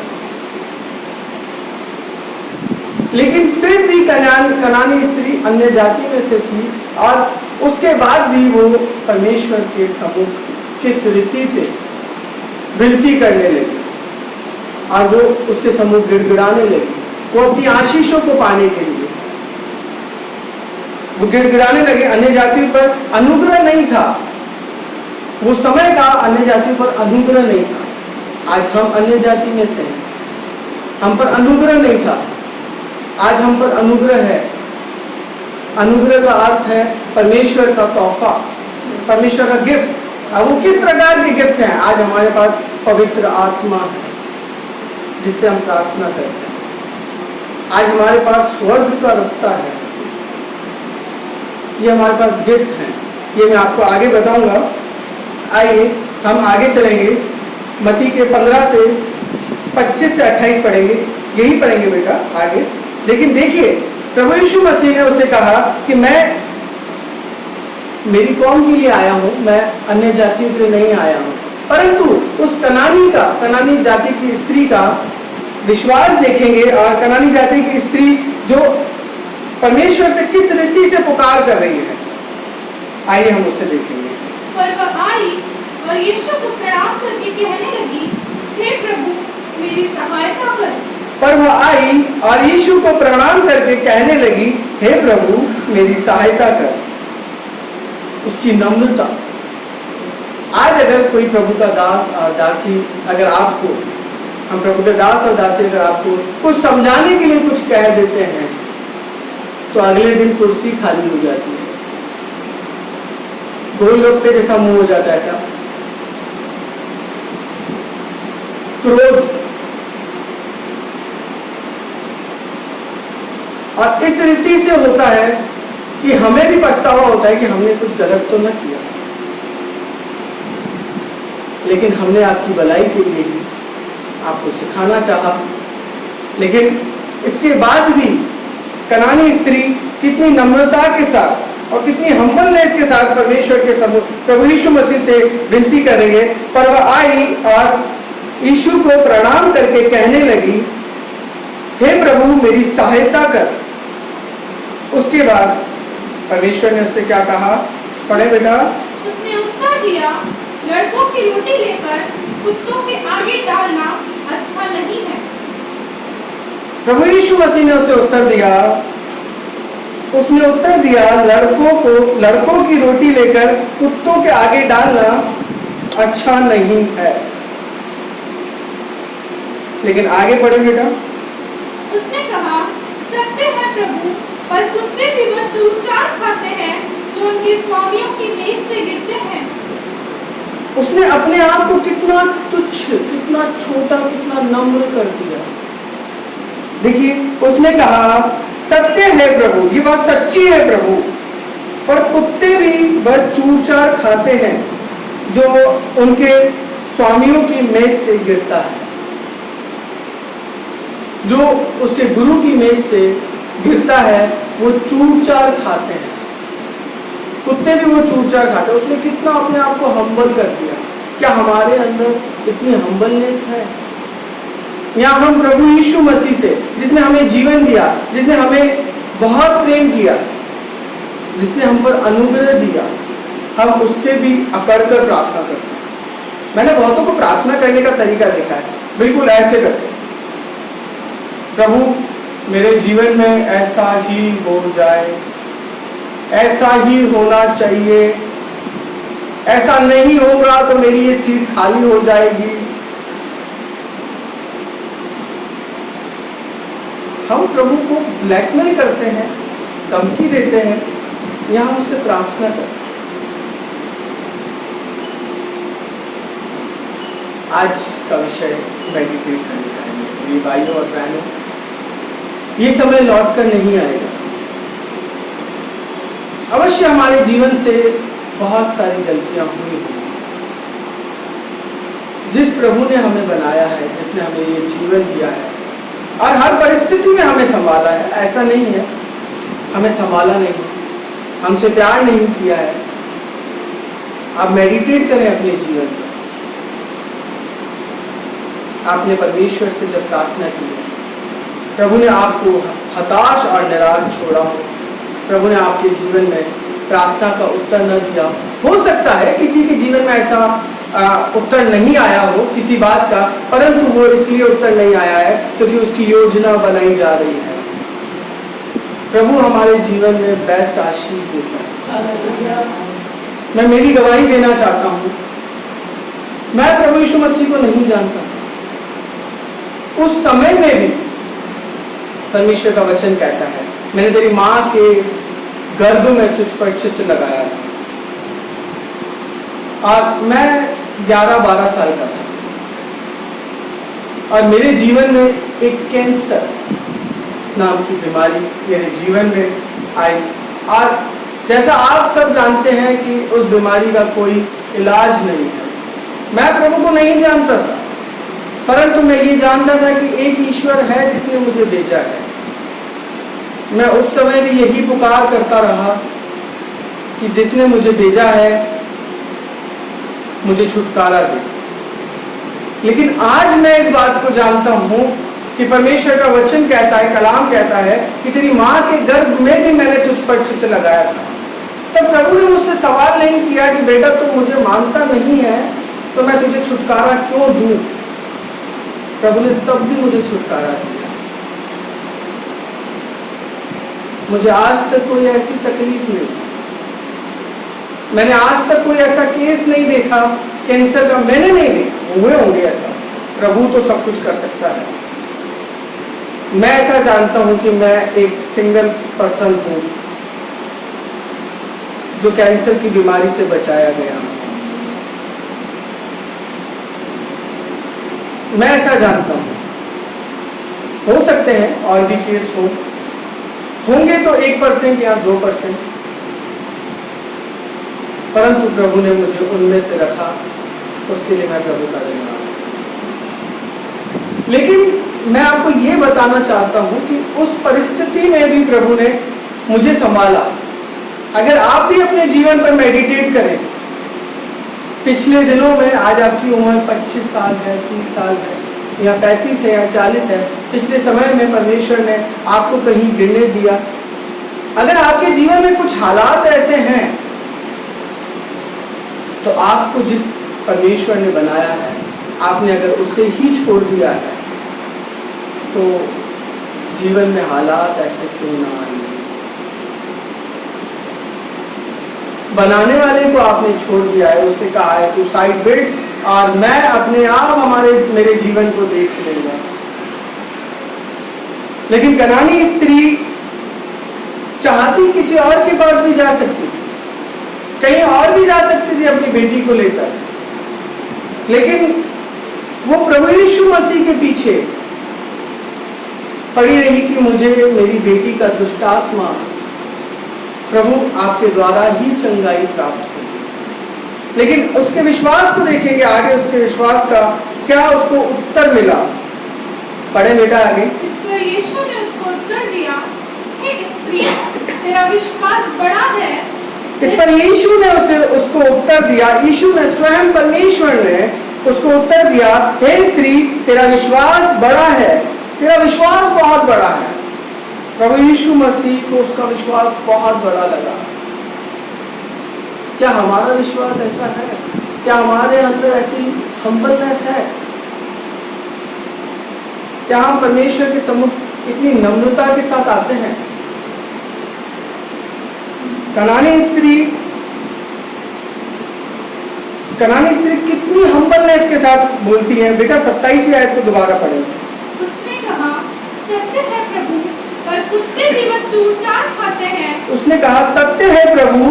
लेकिन फिर भी कनानी स्त्री अन्य जाति में से थी और उसके बाद भी वो परमेश्वर के सम्मुख किस रीति से विनती करने लगी और वो उसके सम्मुख गिड़गिड़ाने लगी। वो अपनी आशीषों को पाने के लिए वो गिड़गिड़ाने लगे। अन्य जातियों पर अनुग्रह नहीं था, वो समय का अन्य जातियों पर अनुग्रह नहीं था। आज हम अन्य जाति में से हैं, हम पर अनुग्रह नहीं था, आज हम पर अनुग्रह है। अनुग्रह का अर्थ है परमेश्वर का तोहफा, परमेश्वर का गिफ्ट। अब वो किस प्रकार के गिफ्ट हैं? आज हमारे पास पवित्र आत्मा है जिससे हम प्रार्थना करते हैं। आज हमारे पास स्वर्ग का रास्ता है, ये हमारे पास गिफ्ट है। ये मैं आपको आगे बताऊंगा। आइए हम आगे चलेंगे, मत्ती के 15 से 25 से 28 पढ़ेंगे, यही पढ़ेंगे बेटा आगे। लेकिन देखिए, प्रभु यीशु मसीह ने उसे कहा कि मैं मेरी कौम के लिए आया हूं, मैं अन्य जातियों के लिए नहीं आया हूं। परंतु उस कनानी जाति की स्त्री का विश्वास देखेंगे और कनानी जाति की स्त्री जो परमेश्वर से किस रीति से पुकार कर रही है, आइए हम उसे देखेंगे। पर वह आई और यीशु को प्रणाम करके कहने लगी, हे प्रभु मेरी सहायता कर। पर वह आई और यीशु को प्रणाम करके कहने लगी, हे प्रभु मेरी सहायता कर। उसकी नम्रता। आज अगर कोई प्रभु का दास और दासी, अगर आपको, हम प्रभु के दास और दासी अगर आपको कुछ समझाने के लिए कुछ कह देते हैं तो अगले दिन कुर्सी खाली हो जाती है, गोलगप्पे जैसा मुंह हो जाता है। ऐसा क्रोध। और इस रीति से होता है कि हमें भी पछतावा होता है कि हमने कुछ गलत तो न किया, लेकिन हमने आपकी भलाई के लिए ही आपको सिखाना चाहा। लेकिन इसके बाद भी कनानी स्त्री कितनी नम्रता के साथ और कितनी हम्बलनेस के साथ परमेश्वर के सम्मुख प्रभु यीशु मसीह से विनती कर रही है। पर वह आई और यीशु को प्रणाम करके कहने लगी, हे प्रभु मेरी सहायता कर। उसके बाद परमेश्वर ने उससे क्या कहा, पढ़े बेटा। उसने उत्तर दिया, लड़कों की रोटी लेकर कुत्तों के आगे डालना अच्छा नहीं है। प्रभु यीशु मसीह ने उसे उत्तर दिया, उसने उत्तर दिया, लड़कों की रोटी लेकर कुत्तों के आगे डालना अच्छा नहीं है। लेकिन आगे पढ़े बेटा। उसने कहा, सत्य है प्रभु, पर कुत्ते भी वो चूर-चार खाते हैं जो उनके स्वामियों की मेज से गिरते हैं। उसने अपने आप को कितना तुच्छ, कितना छोटा, कितना नम्र कर दिया। देखिए, उसने कहा सत्य है प्रभु, ये बात सच्ची है प्रभु, पर कुत्ते भी वह चूर-चार खाते हैं जो उनके स्वामियों की मेज से गिरता है। जो उसके गुरु की मेज से गिरता है वो चूर-चार खाते हैं, कुत्ते भी वो चूर-चार खाते हैं। उसने कितना अपने आप को हम्बल कर दिया। क्या हमारे अंदर इतनी हम्बलनेस है? या हम प्रभु यीशु मसीह से, जिसने हमें जीवन दिया, जिसने हमें बहुत प्रेम किया, जिसने हम पर अनुग्रह दिया, हम उससे भी अकड़ कर प्रार्थना करते हैं। मैंने बहुतों को प्रार्थना करने का तरीका देखा है, बिल्कुल ऐसे करते हैं, प्रभु मेरे जीवन में ऐसा ही हो जाए, ऐसा ही होना चाहिए, ऐसा नहीं होगा तो मेरी ये सीट खाली हो जाएगी। हम प्रभु को ब्लैकमेल करते हैं, धमकी देते हैं, या हम उससे प्रार्थना करते हैं। आज का विषय मेडिटेट करने का है मेरे भाइयों और बहनों। ये समय लौट कर नहीं आएगा। अवश्य हमारे जीवन से बहुत सारी गलतियां हुई होंगी। जिस प्रभु ने हमें बनाया है, जिसने हमें ये जीवन दिया है और हर परिस्थिति में हमें संभाला है, ऐसा नहीं है हमें संभाला नहीं, हमसे प्यार नहीं किया है। आप मेडिटेट करें अपने जीवन पर। आपने परमेश्वर से जब प्रार्थना की, प्रभु ने आपको हताश और निराश छोड़ा हो, प्रभु ने आपके जीवन में प्रार्थना का उत्तर न दिया, हो सकता है किसी के जीवन में ऐसा उत्तर नहीं आया हो किसी बात का, परंतु वो इसलिए उत्तर नहीं आया है क्योंकि उसकी योजना बनाई जा रही है। प्रभु हमारे जीवन में बेस्ट आशीष देता है। मैं मेरी गवाही देना चाहता हूँ, मैं प्रभु यीशु मसीह को नहीं जानता, उस समय में भी परमेश्वर का वचन कहता है, मैंने तेरी माँ के गर्भ में तुझ पर चित्त लगाया था। और मैं 11-12 साल का था और मेरे जीवन में एक कैंसर नाम की बीमारी मेरे जीवन में आई। और जैसा आप सब जानते हैं कि उस बीमारी का कोई इलाज नहीं है। मैं प्रभु को नहीं जानता था, परंतु मैं ये जानता था कि एक ईश्वर है जिसने मुझे भेजा है। मैं उस समय भी यही पुकार करता रहा कि जिसने मुझे भेजा है मुझे छुटकारा दे। लेकिन आज मैं इस बात को जानता हूं कि परमेश्वर का वचन कहता है, कलाम कहता है कि तेरी माँ के गर्भ में भी मैंने तुझ पर चित्त लगाया था। तब प्रभु ने मुझसे सवाल नहीं किया कि बेटा तू मुझे मानता नहीं है तो मैं तुझे छुटकारा क्यों दूं। प्रभु ने तब भी मुझे छुटकारा दिया। मुझे आज तक कोई ऐसी तकलीफ नहीं, मैंने आज तक कोई ऐसा केस नहीं देखा कैंसर का, मैंने नहीं देखा, हुए होंगे ऐसा, प्रभु तो सब कुछ कर सकता है। मैं ऐसा जानता हूं कि मैं एक सिंगल पर्सन हूं जो कैंसर की बीमारी से बचाया गया। मैं ऐसा जानता हूं, हो सकते हैं और भी केस होंगे तो 1% या 2%, परंतु प्रभु ने मुझे उनमें से रखा, उसके लिए मैं प्रभु का धन्यवाद। लेकिन मैं आपको ये बताना चाहता हूं कि उस परिस्थिति में भी प्रभु ने मुझे संभाला। अगर आप भी अपने जीवन पर मेडिटेट करें, पिछले दिनों में, आज आपकी उम्र 25 साल है, 30 साल है, या 35 है या 40 है, पिछले समय में परमेश्वर ने आपको कहीं गिरने दिया। अगर आपके जीवन में कुछ हालात ऐसे हैं तो आपको जिस परमेश्वर ने बनाया है, आपने अगर उसे ही छोड़ दिया है तो जीवन में हालात ऐसे क्यों ना आएंगे। बनाने वाले को आपने छोड़ दिया है, उसे कहा है तू साइड बैठ और मैं अपने आप मेरे जीवन को देख लूंगा। लेकिन कनानी स्त्री चाहती किसी और के पास भी जा सकती थी, कहीं और भी जा सकती थी अपनी बेटी को लेकर, लेकिन वो प्रभु यीशु मसीह के पीछे पड़ी रही कि मुझे मेरी बेटी का दुष्ट आत्मा प्रभु आपके द्वारा ही चंगाई प्राप्त होगी। लेकिन उसके विश्वास को देखेंगे आगे, उसके विश्वास का क्या उसको उत्तर मिला। पढ़े बेटा आगे। इस पर यीशु ने उसको उत्तर दिया, हे स्त्री, तेरा विश्वास बड़ा है। इस पर यीशु ने उसको उत्तर दिया, यीशु ने स्वयं परमेश्वर ने उसको उत्तर दिया, हे स्त्री, तेरा विश्वास बड़ा है, तेरा विश्वास बहुत बड़ा है। प्रभु यीशु मसीह को उसका विश्वास बहुत बड़ा लगा। क्या हमारा विश्वास ऐसा है? क्या हमारे अंदर ऐसी हम्बलनेस है? क्या हम परमेश्वर के सम्मुख इतनी नम्रता के साथ आते हैं? कनानी स्त्री कितनी हम्बलनेस के साथ बोलती है। बेटा 27वीं आयत को दोबारा पढ़ेंगे। उसने कहा, सत्य है प्रभु, पर कुत्ते भी वह चूर-चार खाते हैं। उसने कहा, सत्य है प्रभु,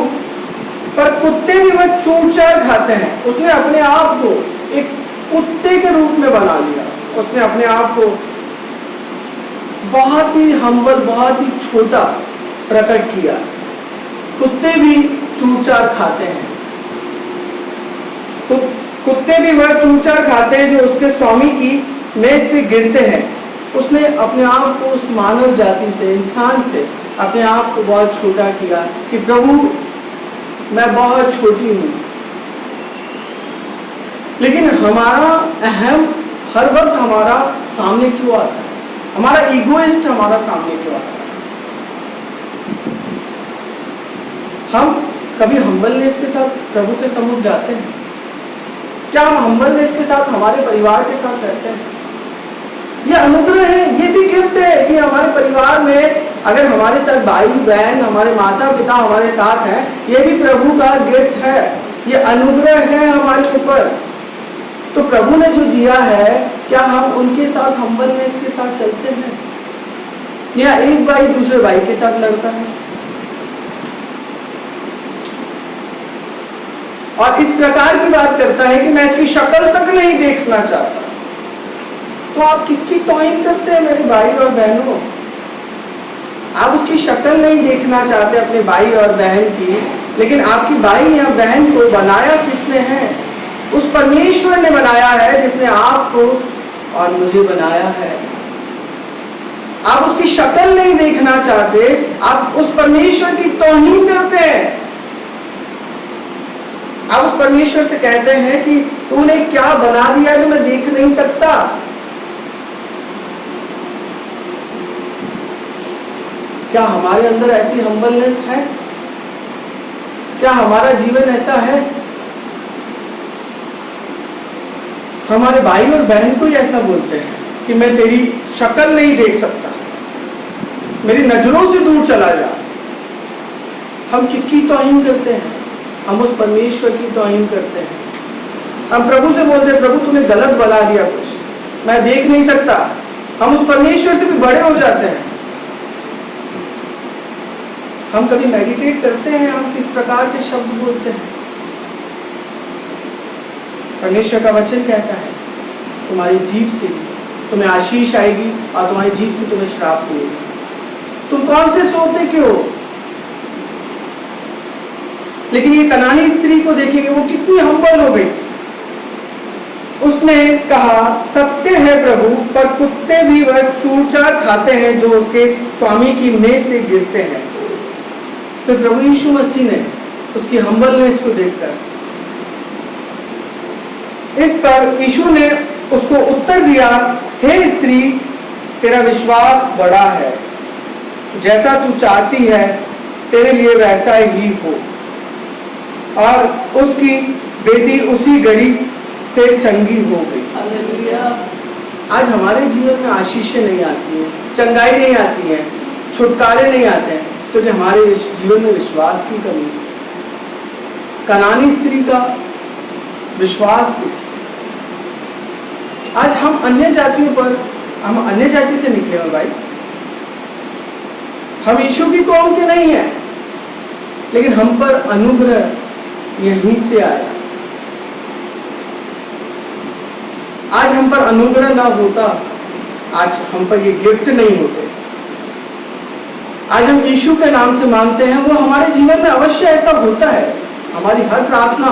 पर कुत्ते भी वह चूर-चार खाते हैं। उसने अपने आप को एक कुत्ते के रूप में बना लिया। उसने अपने आप को बहुत ही हम्बल, बहुत ही छोटा प्रकट किया। कुत्ते भी चूर-चार खाते हैं, तो कुत्ते भी वह चूर-चार खाते हैं जो उसके स्वामी की मेज से गिरते हैं। उसने अपने आप को उस मानव जाति से, इंसान से अपने आप को बहुत छोटा किया कि प्रभु मैं बहुत छोटी हूं। लेकिन हमारा अहम हर वक्त हमारा सामने क्यों आता है? हमारा ईगोइस्ट हमारा सामने क्यों आता है? हम कभी हम्बलनेस के साथ प्रभु के सम्मुख जाते हैं? क्या हम हम्बलनेस के साथ हमारे परिवार के साथ रहते हैं? ये अनुग्रह है, ये भी गिफ्ट है कि हमारे परिवार में अगर हमारे साथ भाई बहन, हमारे माता पिता हमारे साथ हैं, ये भी प्रभु का गिफ्ट है, ये अनुग्रह है हमारे ऊपर। तो प्रभु ने जो दिया है, क्या हम उनके साथ हम्बलनेस के साथ चलते हैं? या एक भाई दूसरे भाई के साथ लड़ता है और इस प्रकार की बात करता है कि मैं इसकी शक्ल तक नहीं देखना चाहता? तो आप किसकी तौहीन करते हैं मेरे भाई और बहनों? आप उसकी शक्ल नहीं देखना चाहते अपने भाई और बहन की, लेकिन आपकी भाई या बहन को बनाया किसने है? उस परमेश्वर ने बनाया है जिसने आपको और मुझे बनाया है। आप उसकी शक्ल नहीं देखना चाहते, आप उस परमेश्वर की तौहीन करते हैं। आप उस परमेश्वर से कहते हैं कि तूने क्या बना दिया जो मैं देख नहीं सकता। क्या हमारे अंदर ऐसी हम्बलनेस है? क्या हमारा जीवन ऐसा है? हमारे भाई और बहन को ही ऐसा बोलते हैं कि मैं तेरी शक्ल नहीं देख सकता, मेरी नजरों से दूर चला जा। हम किसकी तौहीन करते हैं? हम उस परमेश्वर की तौहीन करते हैं। हम प्रभु से बोलते हैं, प्रभु तूने गलत बना दिया, कुछ मैं देख नहीं सकता। हम उस परमेश्वर से भी बड़े हो जाते हैं। हम कभी मेडिटेट करते हैं, हम किस प्रकार के शब्द बोलते हैं? परमेश्वर का वचन कहता है, तुम्हारी जीभ से तुम्हें आशीष आएगी और तुम्हारी जीभ से तुम्हें श्राप मिलेगा। तुम कौन से सोते क्यों? लेकिन ये कनानी स्त्री को देखेंगे, वो कितनी हम्बल हो गई। उसने कहा, सत्य है प्रभु, पर कुत्ते भी वह चूर-चार खाते हैं जो उसके स्वामी की मेज से गिरते हैं। फिर प्रभु यीशु मसीह ने उसकी हम्बलनेस को देखकर इस पर यीशु ने उसको उत्तर दिया, हे स्त्री, तेरा विश्वास बड़ा है, जैसा तू चाहती है तेरे लिए वैसा ही हो। और उसकी बेटी उसी घड़ी से चंगी हो गई। हालेलुया। आज हमारे जीवन में आशीषें नहीं आती हैं, चंगाई नहीं आती है, छुटकारे नहीं आते हैं, क्योंकि हमारे जीवन में विश्वास की कमी है। कनानी स्त्री का विश्वास देखिए। आज हम अन्य जातियों पर, हम अन्य जाति से निकले हैं भाई, हम यीशु की कौम के नहीं हैं, लेकिन हम पर अनुग्रह यहीं से आया। आज हम पर अनुग्रह ना होता, आज हम पर ये गिफ्ट नहीं होते। आज हम यीशु के नाम से मांगते हैं, वो हमारे जीवन में अवश्य ऐसा होता है। हमारी हर प्रार्थना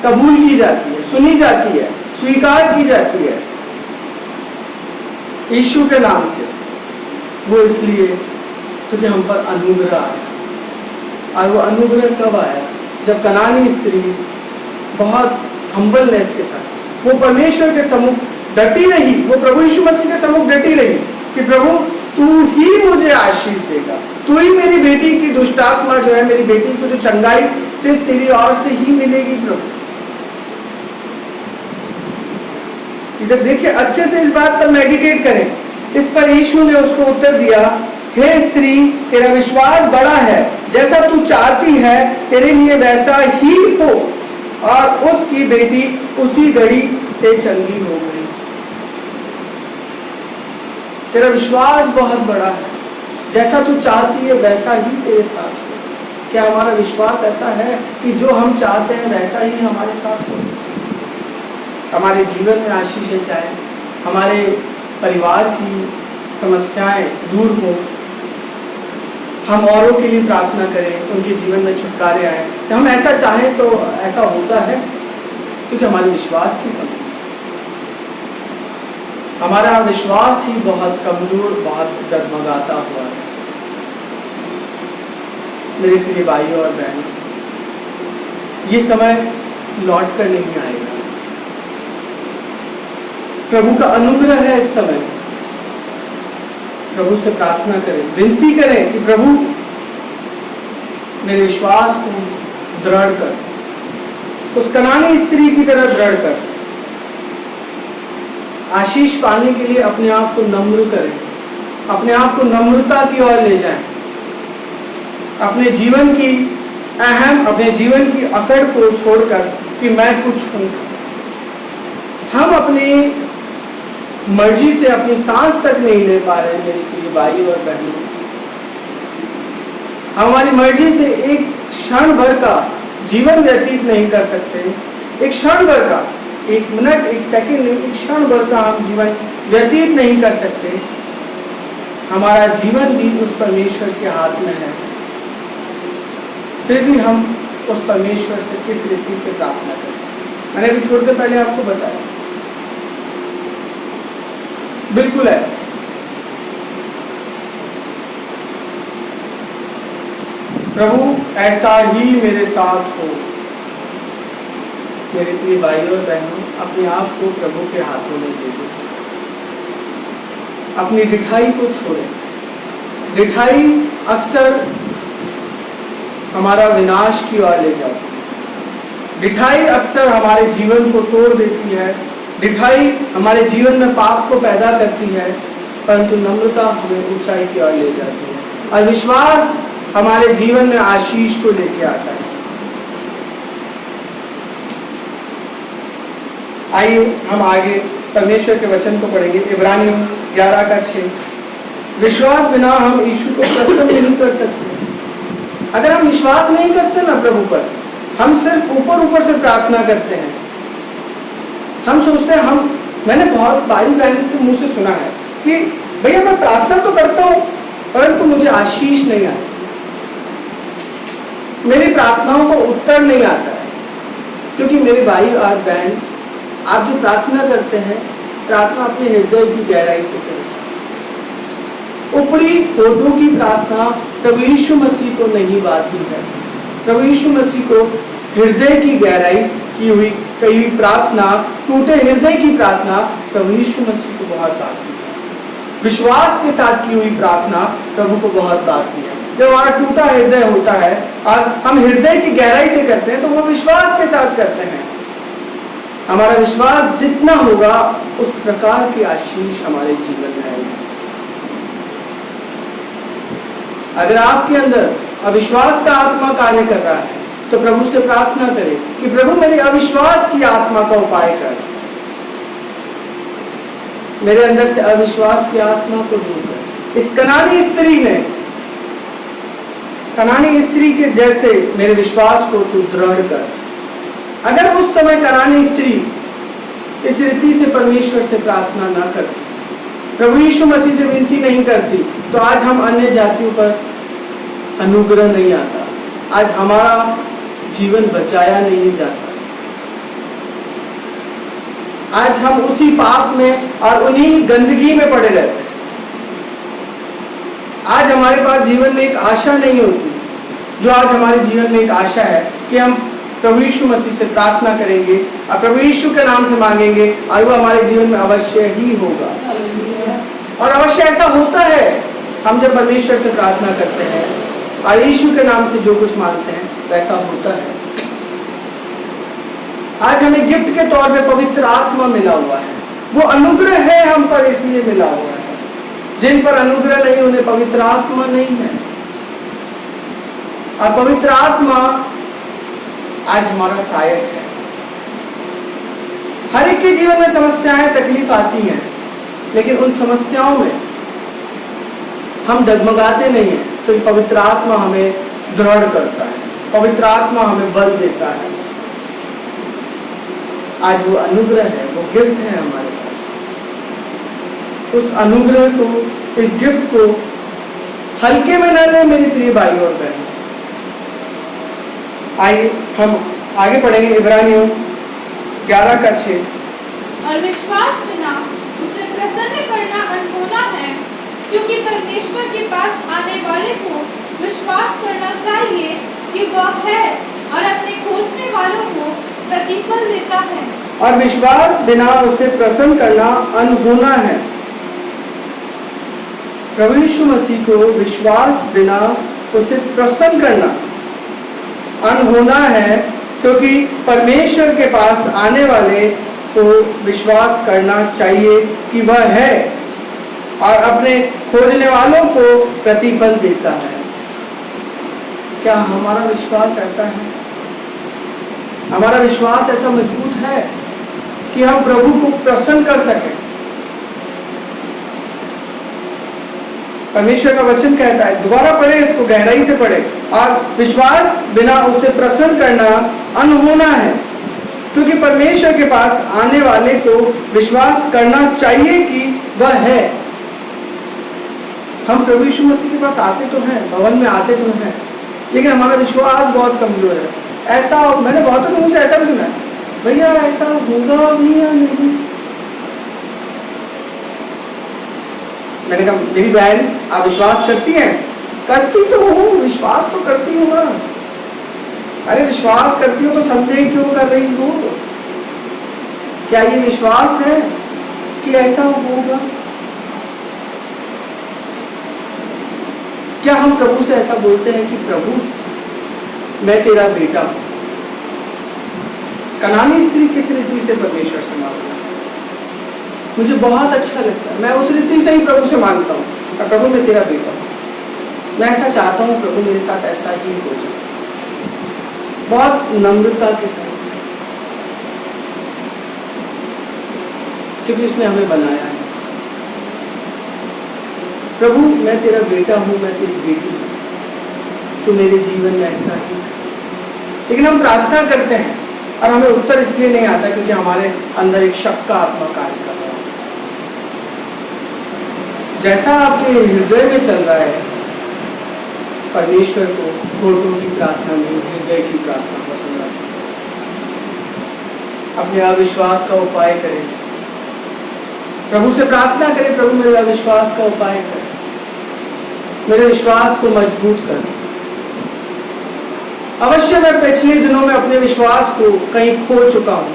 कबूल की जाती है, सुनी जाती है, स्वीकार की जाती है यीशु के नाम से। वो इसलिए क्योंकि हम पर अनुग्रह आया। और वो अनुग्रह कब आया? जब कनानी स्त्री बहुत हम्बलनेस के साथ वो परमेश्वर के सम्मुख डटी रही, वो प्रभु यीशु मसीह के सम्मुख डटी रही कि प्रभु तू ही मुझे आशीष देगा, तू ही मेरी बेटी की दुष्टात्मा जो है, मेरी बेटी को जो चंगाई सिर्फ तेरी ओर से ही मिलेगी प्रभु। इधर देखिए, अच्छे से इस बात पर मेडिटेट करें। इस पर यीशु ने उसको उत्तर दिया, हे स्त्री, तेरा विश्वास बड़ा है, जैसा तू चाहती है तेरे लिए वैसा ही हो। और उसकी बेटी उसी घड़ी से चंगी हो गई। तेरा विश्वास बहुत बड़ा है, जैसा तू चाहती है वैसा ही तेरे साथ हो। क्या हमारा विश्वास ऐसा है कि जो हम चाहते हैं वैसा ही हमारे साथ हो? हमारे जीवन में आशीषें चाहे, हमारे परिवार की समस्याएं दूर हो, हम औरों के लिए प्रार्थना करें, उनके जीवन में छुटकारे आए, तो हम ऐसा चाहें तो ऐसा होता है क्योंकि हमारे विश्वास की कमी। हमारा विश्वास ही बहुत कमजोर, बहुत डगमगाता हुआ है। मेरे प्रिय भाई और बहन, ये समय लौट कर नहीं आएगा। प्रभु का अनुग्रह है इस समय। प्रभु से प्रार्थना करें, विनती करें कि प्रभु मेरे विश्वास को दृढ़ कर, उस कनानी स्त्री की तरह दृढ़ कर। आशीष पाने के लिए अपने आप को नम्र करें, अपने आप को नम्रता की ओर ले जाएं। अपने जीवन की अपने जीवन की अकड़ को छोड़कर कि मैं कुछ हूं। हम अपनी मर्जी से अपनी सांस तक नहीं ले पा रहे मेरे प्रिय भाई और बहनों। हमारी मर्जी से एक क्षण भर का जीवन व्यतीत नहीं कर सकते। एक क्षण भर का, एक मिनट, एक सेकंड नहीं, एक क्षण भर का हम जीवन व्यतीत नहीं कर सकते। हमारा जीवन भी उस परमेश्वर के हाथ में है। फिर भी हम उस परमेश्वर से किस रीति से प्रार्थना करें? मैंने अभी थोड़ी देर पहले आपको बताया, बिल्कुल ऐसा। प्रभु ऐसा ही मेरे साथ हो। मेरे प्रिय भाई और बहनों, अपने आप को प्रभु के हाथों में दे दो। अपनी डिठाई को छोड़ें। डिठाई अक्सर हमारा विनाश की ओर ले जाती है। डिठाई अक्सर हमारे जीवन को तोड़ देती है। डिठाई हमारे जीवन में पाप को पैदा करती है, परंतु नम्रता हमें ऊंचाई की ओर ले जाती है। और विश्वास हमारे जीवन में आशीष को लेके आता है। आइए हम आगे परमेश्वर के वचन को पढ़ेंगे। इब्रानियों 11:6। विश्वास बिना हम यीशु को प्रसन्न नहीं कर सकते। अगर हम विश्वास नहीं करते ना प्रभु पर, हम सिर्फ ऊपर ऊपर से प्रार्थना करते हैं। हम सोचते हैं, मैंने बहुत भाई बहन के मुंह से सुना है कि भैया मैं प्रार्थना तो करता हूँ परंतु मुझे आशीष नहीं आता, मेरी प्रार्थनाओं को उत्तर नहीं आता है। क्योंकि मेरे भाई और बहन, आप जो प्रार्थना करते हैं, प्रार्थना अपने हृदय की गहराई से करें। ऊपरी होठों की प्रार्थना प्रभु यीशु मसीह को नहीं बाती है। प्रभु यीशु मसीह को हृदय की गहराई की हुई कई प्रार्थना, टूटे हृदय की प्रार्थना प्रभु यीशु मसीह को बहुत बाती है। विश्वास के साथ की हुई प्रार्थना प्रभु को बहुत बाती है। जब हमारा टूटा हृदय होता है और हम हृदय की गहराई से करते हैं तो वो विश्वास के साथ करते हैं। हमारा विश्वास जितना होगा उस प्रकार की आशीष हमारे जीवन में आएगी। अगर आपके अंदर अविश्वास का आत्मा कार्य कर रहा है तो प्रभु से प्रार्थना करें कि प्रभु मेरे अविश्वास की आत्मा का उपाय कर, मेरे अंदर से अविश्वास की आत्मा को दूर कर। इस कनानी स्त्री ने कनानी स्त्री के जैसे मेरे विश्वास को तू दृढ़ कर। अगर उस समय कनानी स्त्री इस रीति से परमेश्वर से प्रार्थना ना करती, प्रभु यीशु मसीह से विनती नहीं करती, तो आज हम अन्य जातियों पर अनुग्रह नहीं आता, आज हमारा जीवन बचाया नहीं जाता, आज हम उसी पाप में और उन्हीं गंदगी में पड़े रहते हैं। आज हमारे पास जीवन में एक आशा नहीं होती, जो आज हमारे जीवन में एक आशा है कि हम प्रभु यीशु मसीह से प्रार्थना करेंगे और प्रभु यीशु के नाम से मांगेंगे और वो हमारे जीवन में अवश्य ही होगा। और अवश्य ऐसा होता है, हम जब परमेश्वर से प्रार्थना करते हैं और यीशु के नाम से जो कुछ मांगते हैं वैसा होता है। आज हमें गिफ्ट के तौर पे पवित्र आत्मा मिला हुआ है, वो अनुग्रह है हम पर इसलिए मिला हुआ है। जिन पर अनुग्रह नहीं उन्हें पवित्र आत्मा नहीं है। और पवित्र आत्मा आज हमारा सहायक है। हर एक के जीवन में समस्याएं तकलीफ आती हैं, लेकिन उन समस्याओं में हम डगमगाते नहीं हैं, तो पवित्र आत्मा हमें दृढ़ करता है, पवित्र आत्मा हमें बल देता है। आज वो अनुग्रह है, वो गिफ्ट है हमारे पास। उस अनुग्रह को, इस गिफ्ट को हल्के में न लें मेरे प्रिय भाई और बहन। आइए हम आगे पढ़ेंगे इब्रानियों 11:6। और विश्वास बिना उसे प्रसन्न करना अनहोना है, क्योंकि परमेश्वर के पास आने वाले को विश्वास करना चाहिए कि वह है और अपने खोजने वालों को प्रतिफल देता है। और विश्वास बिना उसे प्रसन्न करना अनहोना है। प्रभु यीशु मसीह को विश्वास बिना उसे प्रसन्न करना अनहोना है, क्योंकि परमेश्वर के पास आने वाले को विश्वास करना चाहिए कि वह है और अपने खोजने वालों को प्रतिफल देता है। क्या हमारा विश्वास ऐसा है? हमारा विश्वास ऐसा मजबूत है कि हम प्रभु को प्रसन्न कर सकें? परमेश्वर का वचन कहता है, दोबारा पढ़े इसको, गहराई से पढ़े, और विश्वास बिना उसे प्रसन्न करना अनहोना है, क्योंकि परमेश्वर के पास आने वाले को विश्वास करना चाहिए कि वह है। हम प्रभु यीशु मसीह के पास आते तो हैं, भवन में आते तो हैं, लेकिन हमारा विश्वास बहुत कमजोर है। ऐसा मैंने बहुतों के मुंह से ऐसा भी सुना है, भैया ऐसा होगा भी या नहीं। मैंने कहा, मेरी बहन आप विश्वास करती हैं? करती तो हूँ, विश्वास तो करती हूँ ना। अरे विश्वास करती हो तो संदेह क्यों कर रही हो? क्या ये विश्वास है कि ऐसा होगा? क्या हम प्रभु से ऐसा बोलते हैं कि प्रभु मैं तेरा बेटा हूं? कनानी स्त्री किस रीति से परमेश्वर से मांगता है? मुझे बहुत अच्छा लगता है, मैं उस रीति से ही प्रभु से मांगता हूँ, प्रभु मैं तेरा बेटा हूँ, मैं ऐसा चाहता हूँ प्रभु मेरे साथ ऐसा ही हो जाए, बहुत नम्रता के साथ, क्योंकि उसने हमें बनाया है। प्रभु मैं तेरा बेटा हूँ, मैं तेरी बेटी हूँ, तो मेरे जीवन में ऐसा ही। लेकिन हम प्रार्थना करते हैं और हमें उत्तर इसलिए नहीं आता क्योंकि हमारे अंदर एक शक का आत्मा कार्य कर रहा है। जैसा आपके हृदय में चल रहा है, परमेश्वर को होठों की प्रार्थना नहीं, हृदय की प्रार्थना पसंद आती है। अपने अविश्वास का उपाय करें, प्रभु से प्रार्थना करें, प्रभु मेरे अविश्वास का उपाय करें, मेरे विश्वास को मजबूत करें। अवश्य मैं पिछले दिनों में अपने विश्वास को कहीं खो चुका हूं,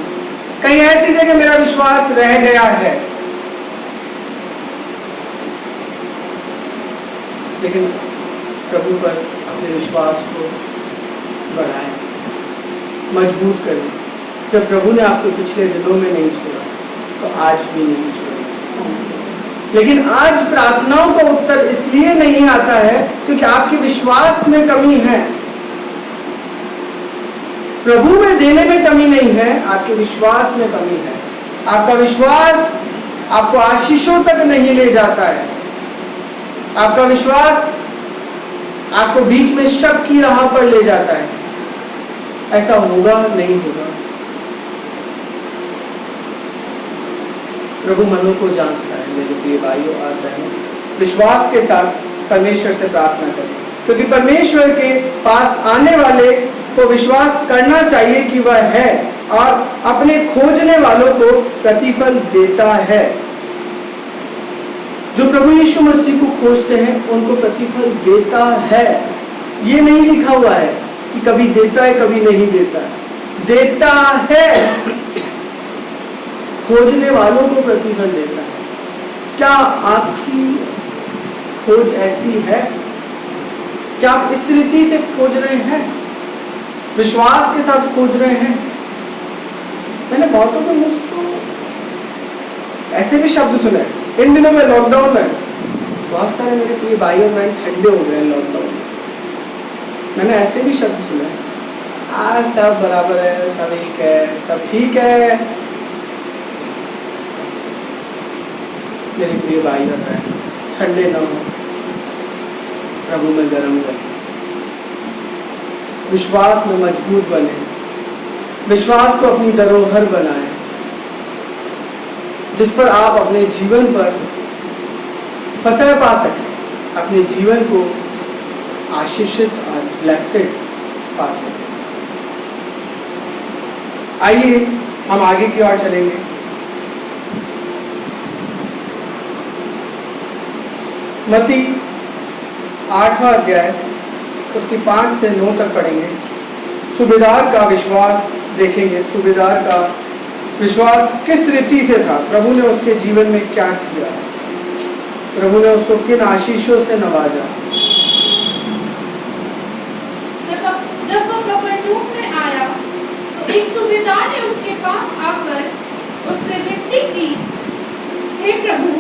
कहीं ऐसी जगह मेरा विश्वास रह गया है, लेकिन प्रभु पर अपने विश्वास को बढ़ाएं, मजबूत करें। जब प्रभु ने आपको पिछले दिनों में नहीं छोड़ा तो आज भी नहीं छोड़ा। लेकिन आज प्रार्थनाओं का उत्तर इसलिए नहीं आता है क्योंकि आपके विश्वास में कमी है। प्रभु में देने में कमी नहीं है, आपके विश्वास में कमी है। आपका विश्वास आपको आशीषों तक नहीं ले जाता है, आपका विश्वास आपको बीच में शक की राह पर ले जाता है। ऐसा होगा नहीं होगा। प्रभु मनों को जांचता है। मेरे प्रिय भाइयों और बहनों, विश्वास के साथ परमेश्वर से प्रार्थना करें, क्योंकि परमेश्वर के पास आने वाले को विश्वास करना चाहिए कि वह है और अपने खोजने वालों को प्रतिफल देता है। जो प्रभु यीशु मसीह को खोजते हैं उनको प्रतिफल देता है। ये नहीं लिखा हुआ है कि कभी देता है कभी नहीं देता है, देता है। खोजने वालों को प्रतिफल देता है। क्या आपकी खोज ऐसी है? क्या आप इस रीति से खोज रहे हैं? विश्वास के साथ खोज रहे हैं? मैंने बहुतों के मुझ तो ऐसे भी शब्द सुने इन दिनों में, लॉकडाउन में बहुत सारे मेरे प्रिय भाई और बहन ठंडे हो गए लॉकडाउन में। मैंने ऐसे भी शब्द सुने, आज सब बराबर है, सब एक है, सब ठीक है। मेरे प्रिय भाई और बहन, ठंडे न हो, प्रभु में गर्म रहे, विश्वास में मजबूत बने, विश्वास को अपनी धरोहर बनाएं, जिस पर आप अपने जीवन पर फतह पा सकें, अपने जीवन को आशीषित और ब्लेस्ड पा सकें। आइए हम आगे की ओर चलेंगे। मत्ती 8वां अध्याय उसकी 5 से 9 तक पढ़ेंगे। सूबेदार का विश्वास देखेंगे। सूबेदार का विश्वास किस रीति से था, प्रभु ने उसके जीवन में क्या किया, प्रभु ने उसको किन आशीषों से नवाजा। जब वो कफरनहूम में आया तो एक सूबेदार ने उसके पास आकर उससे विनती की, हे प्रभु,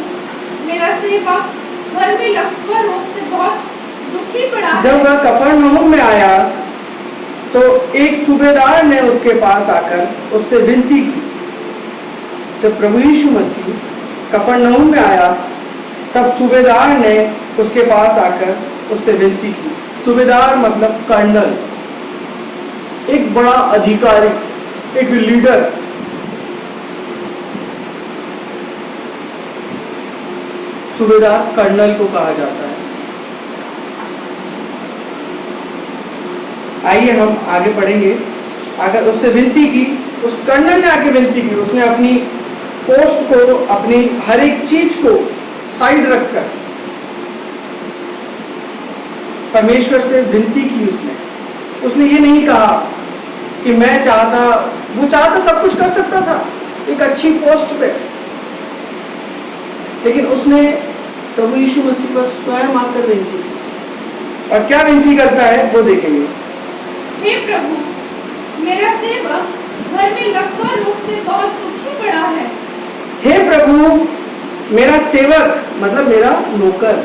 मेरा सेवक घर में लकवा रोग से बहुत दुखी पड़ा है। जब वह कफरनहूम में आया तो एक सूबेदार ने उसके पास आकर उससे विनती की। जब प्रभु यीशु मसीह कफरनहूम में आया तब सूबेदार ने उसके पास आकर उससे विनती की। सूबेदार मतलब कर्नल, एक बड़ा अधिकारी, एक लीडर। सूबेदार कर्नल को कहा जाता है। आइए हम आगे पढ़ेंगे। अगर उससे विनती की, उस कर्नल ने आके विनती की, उसने अपनी पोस्ट को, अपनी हर एक चीज को साइड रखकर परमेश्वर से विनती की। उसने ये नहीं कहा कि मैं चाहता, वो चाहता सब कुछ कर सकता था एक अच्छी पोस्ट पे, लेकिन उसने प्रभु यीशु मसीह पर स्वयं आकर विनती की। और क्या विनती करता है वो देखेंगे। हे प्रभु, मेरा सेवक घर में लकवा रोग से बहुत दुखी पड़ा है। हे प्रभु, मेरा सेवक मतलब मेरा नौकर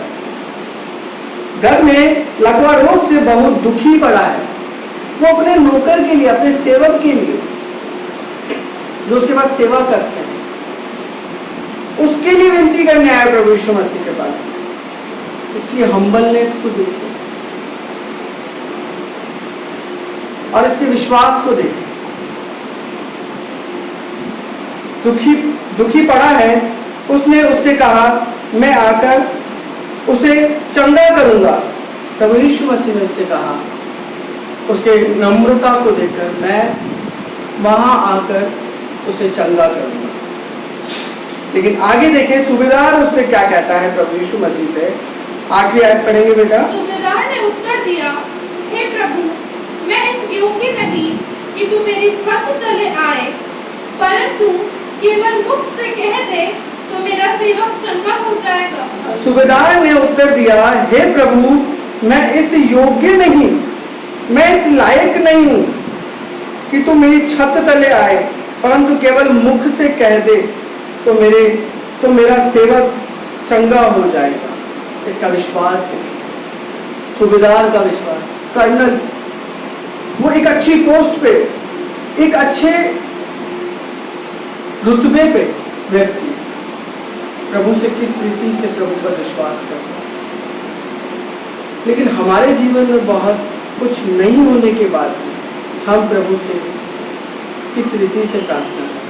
घर में लकवा रोग से बहुत दुखी पड़ा है। वो अपने नौकर के लिए, अपने सेवक के लिए जो उसके पास सेवा करते हैं, उसके लिए विनती करने आया प्रभु यीशु मसीह के पास। इसकी हम्बलनेस को देखिए और इसके विश्वास को देखिए। दुखी पड़ा है, उसने उससे कहा मैं आकर उसे चंगा करूंगा। प्रभु यीशु मसीह ने उससे कहा, उसके नम्रता को देखकर मैं वहां आकर उसे चंगा करूंगा। लेकिन आगे देखें सूबेदार उससे क्या कहता है प्रभु यीशु मसीह से। 8वीं आयत पढ़ेंगे बेटा। सूबेदार ने उत्तर दिया, हे प्रभु, मैं इस योग्य नहीं कि तू मेरी छत तले आए, परंतु केवल मुख से कह दे तो मेरा सेवक चंगा हो जाएगा। सूबेदार ने उत्तर दिया, हे प्रभु, मैं इस योग्य नहीं, मैं इस लायक नहीं हूं कि तू मेरी छत तले आए, परंतु केवल मुख से कह दे तो मेरा सेवक चंगा हो जाएगा। इसका विश्वास है, सूबेदार का विश्वास। कर्नल, वो एक अच्छी पोस्ट पे, एक अच्छे रुतबे पे व्यक्ति प्रभु से किस रीति से प्रभु पर विश्वास करता है। लेकिन हमारे जीवन में बहुत कुछ नहीं होने के बाद हम प्रभु से किस रीति से प्रार्थना करें,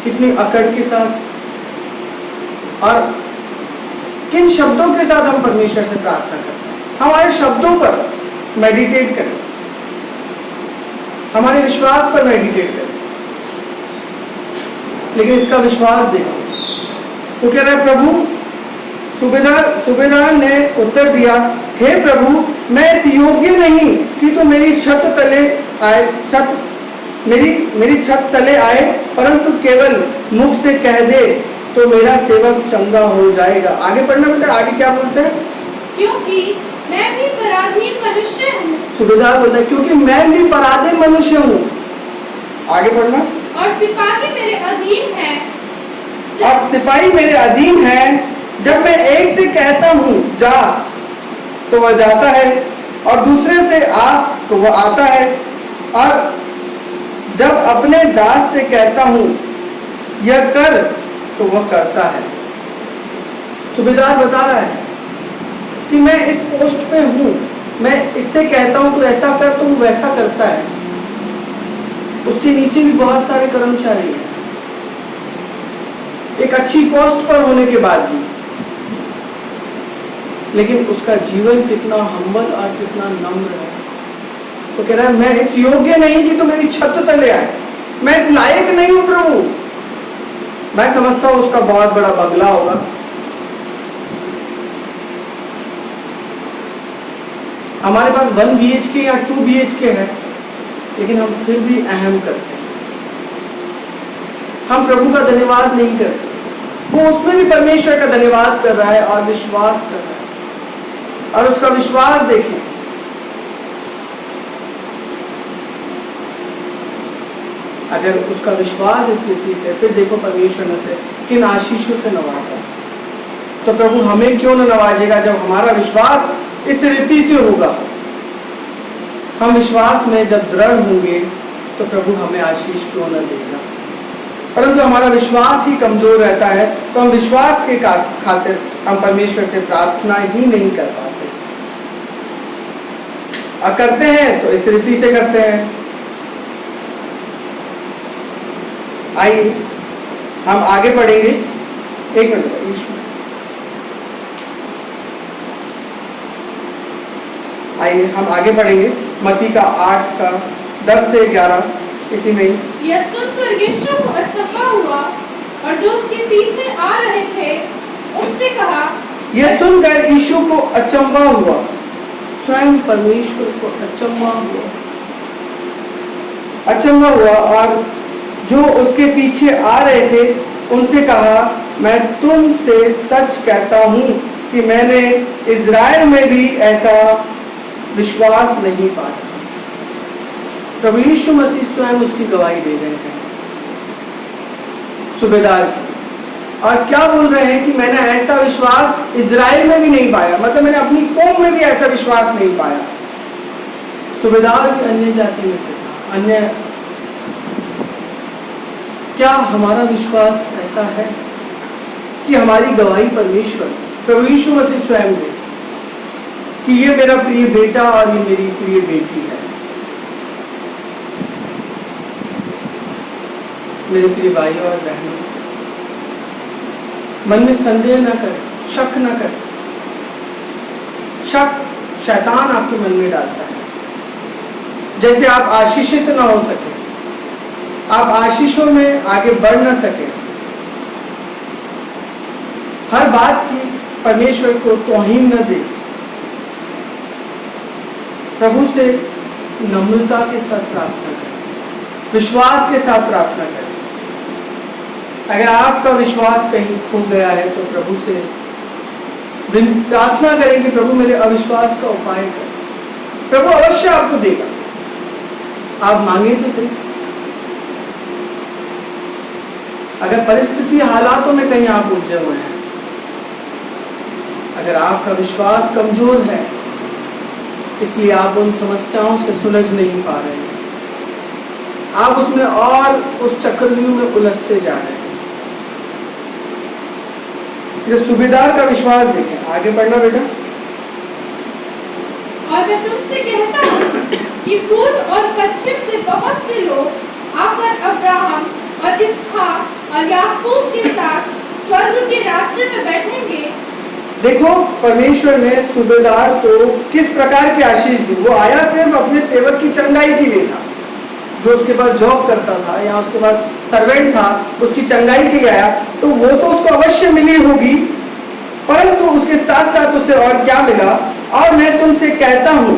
कितनी अकड़ के साथ और किन शब्दों के साथ हम परमेश्वर से प्रार्थना करते हैं। हमारे शब्दों पर मेडिटेट करें, हमारे विश्वास पर मेडिटेट करें, लेकिन इसका विश्वास देखो। वो कह रहा है प्रभु, सूबेदार ने उत्तर दिया, हे प्रभु, मैं इस योग्य नहीं कि तू मेरी छत तले आए, मेरी छत तले आए, परंतु केवल मुख से कह दे तो मेरा सेवक चंगा हो जाएगा। आगे पढ़ना बेटा, आगे क्या बोलते हैं? क्योंकि मैं भी पराधीन मनुष्य हूँ। सूबेदार बोलता है क्योंकि मैं भी पराधीन मनुष्य हूँ। आगे पढ़ना। और सिपाही मेरे अधीन है। और सिपाही मेरे अधीन है। जब मैं एक से कहता हूँ जा तो वह जाता है, और दूसरे से आ तो वह आता है, और जब अपने दास से कहता हूँ यह कर तो वह करता है। सूबेदार बता रहा है कि मैं इस पोस्ट पे हूँ, मैं इससे कहता हूँ तो ऐसा कर तो वो वैसा करता है। उसके नीचे भी बहुत सारे कर्मचारी हैं, एक अच्छी पोस्ट पर होने के बाद भी, लेकिन उसका जीवन कितना हम्बल और कितना नम्र है। तो कह रहा है मैं इस योग्य नहीं कि तो मेरी छत तले आए, मैं इस लायक नहीं हूं प्रभु। मैं समझता हूं उसका बहुत बड़ा बंगला होगा, हमारे पास 1 BHK या 2 BHK है, लेकिन हम फिर भी अहम करते हैं, हम प्रभु का धन्यवाद नहीं करते। वो उसमें भी परमेश्वर का धन्यवाद कर रहा है और विश्वास कर रहा है, और उसका विश्वास देखें। अगर उसका विश्वास इस रीति से, फिर देखो परमेश्वर ने उसे किन आशीषों से नवाजा। तो प्रभु हमें क्यों न नवाजेगा जब हमारा विश्वास इस रीति से होगा। हम विश्वास में जब दृढ़ होंगे तो प्रभु हमें आशीष क्यों न देगा। परंतु हमारा विश्वास ही कमजोर रहता है, तो हम विश्वास के खातिर हम परमेश्वर से प्रार्थना ही नहीं कर पाते, और करते हैं तो इस रीति से करते हैं। आइए हम आगे पढ़ेंगे। एक मिनट, आइए हम आगे पढ़ेंगे मत्ती का 8 का 10 से 11, इसी में ही। यह सुनकर यीशु को अचंभा हुआ, और जो उसके पीछे आ रहे थे उनसे कहा। यह सुनकर यीशु को अचंभा हुआ, स्वयं परमेश्वर को अचंभा हुआ, और जो उसके पीछे आ रहे थे उनसे कहा, मैं तुमसे सच कहता हूँ कि मैंने इज़राइल में भी ऐसा विश्वास नहीं पाया। प्रभु यीशु मसीह स्वयं उसकी गवाही दे रहे हैं सूबेदार की, और क्या बोल रहे हैं कि मैंने ऐसा विश्वास इज़राइल में भी नहीं पाया, मतलब मैंने अपनी कौम में भी ऐसा विश्वास नहीं पाया। सूबेदार भी अन्य जाति में से था, अन्य। क्या हमारा विश्वास ऐसा है कि हमारी गवाही परमेश्वर प्रभु यीशु मसीह स्वयं दे कि ये मेरा प्रिय बेटा और ये मेरी प्रिय बेटी है। मेरे प्रिय भाई और बहनों, मन में संदेह न करें, शक न करें। शक शैतान आपके मन में डालता है, जैसे आप आशीषित न हो सके, आप आशीषों में आगे बढ़ न सके, हर बात की परमेश्वर को तौहीन न दे। प्रभु से नम्रता के साथ प्रार्थना करें, विश्वास के साथ प्रार्थना करें। अगर आपका विश्वास कहीं खो गया है तो प्रभु से प्रार्थना करें कि प्रभु मेरे अविश्वास का उपाय करें। प्रभु अवश्य आपको देगा, आप मांगे तो सही। अगर परिस्थिति हालातों में कहीं आप उलझे हुए हैं, अगर आपका विश्वास कमजोर है, इसलिए आप उन समस्याओं से सुलझ नहीं पा रहे हैं, आप उसमें और उस चक्रव्यूह में उलझते जा रहे हैं, ये सूबेदार का विश्वास देखें। आगे बढ़ना बेटा। और मैं तुमसे कहता हूँ कि पूर्व और पश्चिम से बहुत से लोग आकर अब्राहम और इसहाक और याकूब के साथ स्वर्ग के राज्य में बैठेंगे। देखो परमेश्वर ने सूबेदार को किस प्रकार की आशीष दी। वो आया सिर्फ अपने सेवक की चंगाई के लिए था, जो उसके पास जॉब करता था या उसके पास सर्वेंट था, उसकी चंगाई के लिए आया, तो वो तो उसको अवश्य मिली होगी, परंतु उसके साथ साथ उसे और क्या मिला। और मैं तुमसे कहता हूं,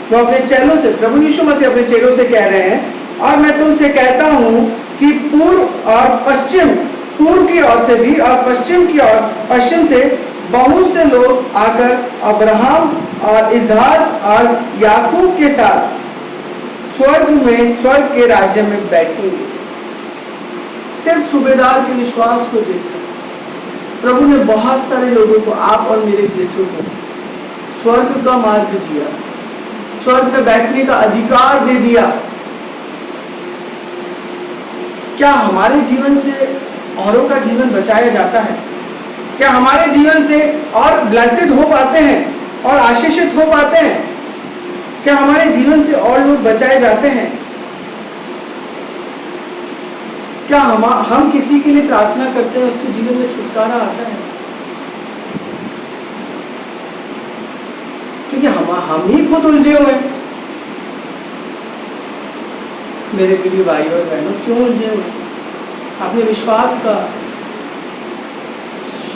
वो अपने चेलों से, प्रभु यीशु मसीह अपने चेलों से कह रहे हैं, और मैं तुमसे कहता हूं कि पूर्व और पश्चिम, पूर्व की ओर से भी और पश्चिम की ओर, पश्चिम से बहुत से लोग आकर अब्राहम और इसहाक और याकूब के साथ स्वर्ग के राज्य में बैठेंगे। सिर्फ सूबेदार के विश्वास को देखकर प्रभु ने बहुत सारे लोगों को, आप और मेरे जैसों को, स्वर्ग का मार्ग दिया, स्वर्ग में बैठने का अधिकार दे दिया। क्या हमारे जीवन से औरों का जीवन बचाया जाता है? क्या हमारे जीवन से और ब्लेसिड हो पाते हैं और आशीषित हो पाते हैं? क्या हमारे जीवन से और लोग बचाए जाते हैं? क्या हम किसी के लिए प्रार्थना करते हैं, उसके जीवन में छुटकारा आता है? क्योंकि हम ही खुद उलझे हुए हैं। मेरे प्रिय भाई और बहनों, क्यों उलझे हुए? अपने विश्वास का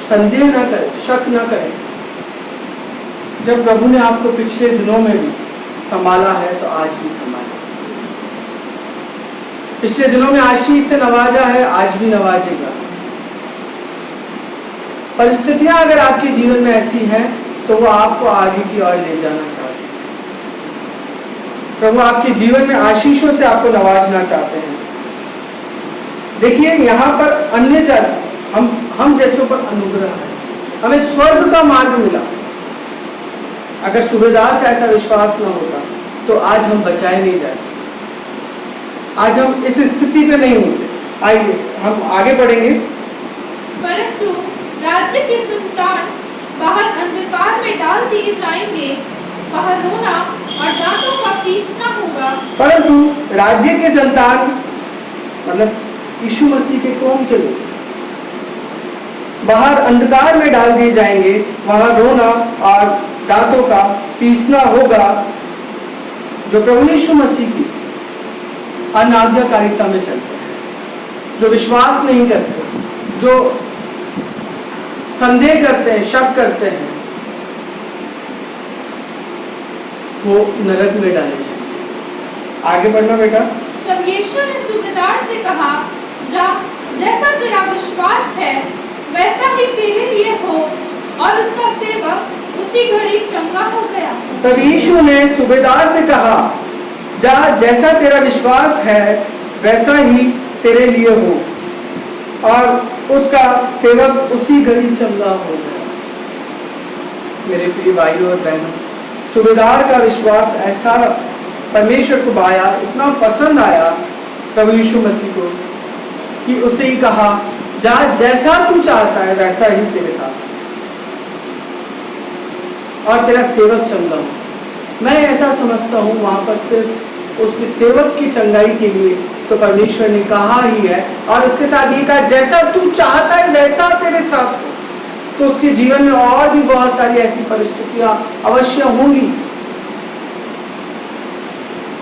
संदेह ना करें, शक ना करें। जब प्रभु ने आपको पिछले दिनों में भी संभाला है तो आज भी संभाला। पिछले दिनों में आशीष से नवाजा है, आज भी नवाजेगा। परिस्थितियां अगर आपके जीवन में ऐसी हैं तो वो आपको आगे की ओर ले जाना चाहते हैं। प्रभु आपके जीवन में आशीषों से आपको नवाजना चाहते हैं। देखिए यहाँ पर अन्य जाति, हम जैसों पर अनुग्रह है, हमें स्वर्ग का मार्ग मिला। अगर सूबेदार का ऐसा विश्वास न होता तो आज हम बचाए नहीं जाते, आज हम इस स्थिति पे नहीं होते। आइए हम आगे बढ़ेंगे। परंतु राज्य के संतान बाहर अंधकार में डाल दिए जाएंगे, बाहर रोना और दांतों का पीसना होगा। परंतु राज्य के संतान मतलब यीशु मसीह के कौम के लोग बाहर अंधकार में डाल दिए जाएंगे, वहां रोना और दांतों का पीसना होगा। जो प्रभु यीशु मसीह की अनाज्ञाकारिता में चलते हैं, जो विश्वास नहीं करते, जो संदेह करते हैं, शक करते हैं, वो नरक में डाले जाएंगे। आगे बढ़ना बेटा। तब यीशु ने सूबेदार से कहा, जा, जैसा तेरा विश्वास है वैसा ही तेरे लिए हो, और उसका सेवक उसी घड़ी चंगा हो गया। तब यीशु ने सूबेदार से कहा, जा, जैसा तेरा विश्वास है वैसा ही तेरे लिए हो, और उसका सेवक उसी घड़ी चंगा हो गया। मेरे प्रिय भाइयों और बहनों, सूबेदार का विश्वास ऐसा परमेश्वर को आया, इतना पसंद आया प्रभु यीशु मसीह को, कि उसे ही कहा, जा, जैसा तू चाहता है वैसा ही तेरे साथ, और तेरा सेवक चंगा हो। मैं ऐसा समझता हूँ वहां पर सिर्फ उसके सेवक की चंगाई के लिए तो परमेश्वर ने कहा ही है, और उसके साथ ये कहा, जैसा तू चाहता है वैसा तेरे साथ हो। तो उसके जीवन में और भी बहुत सारी ऐसी परिस्थितियां अवश्य होंगी।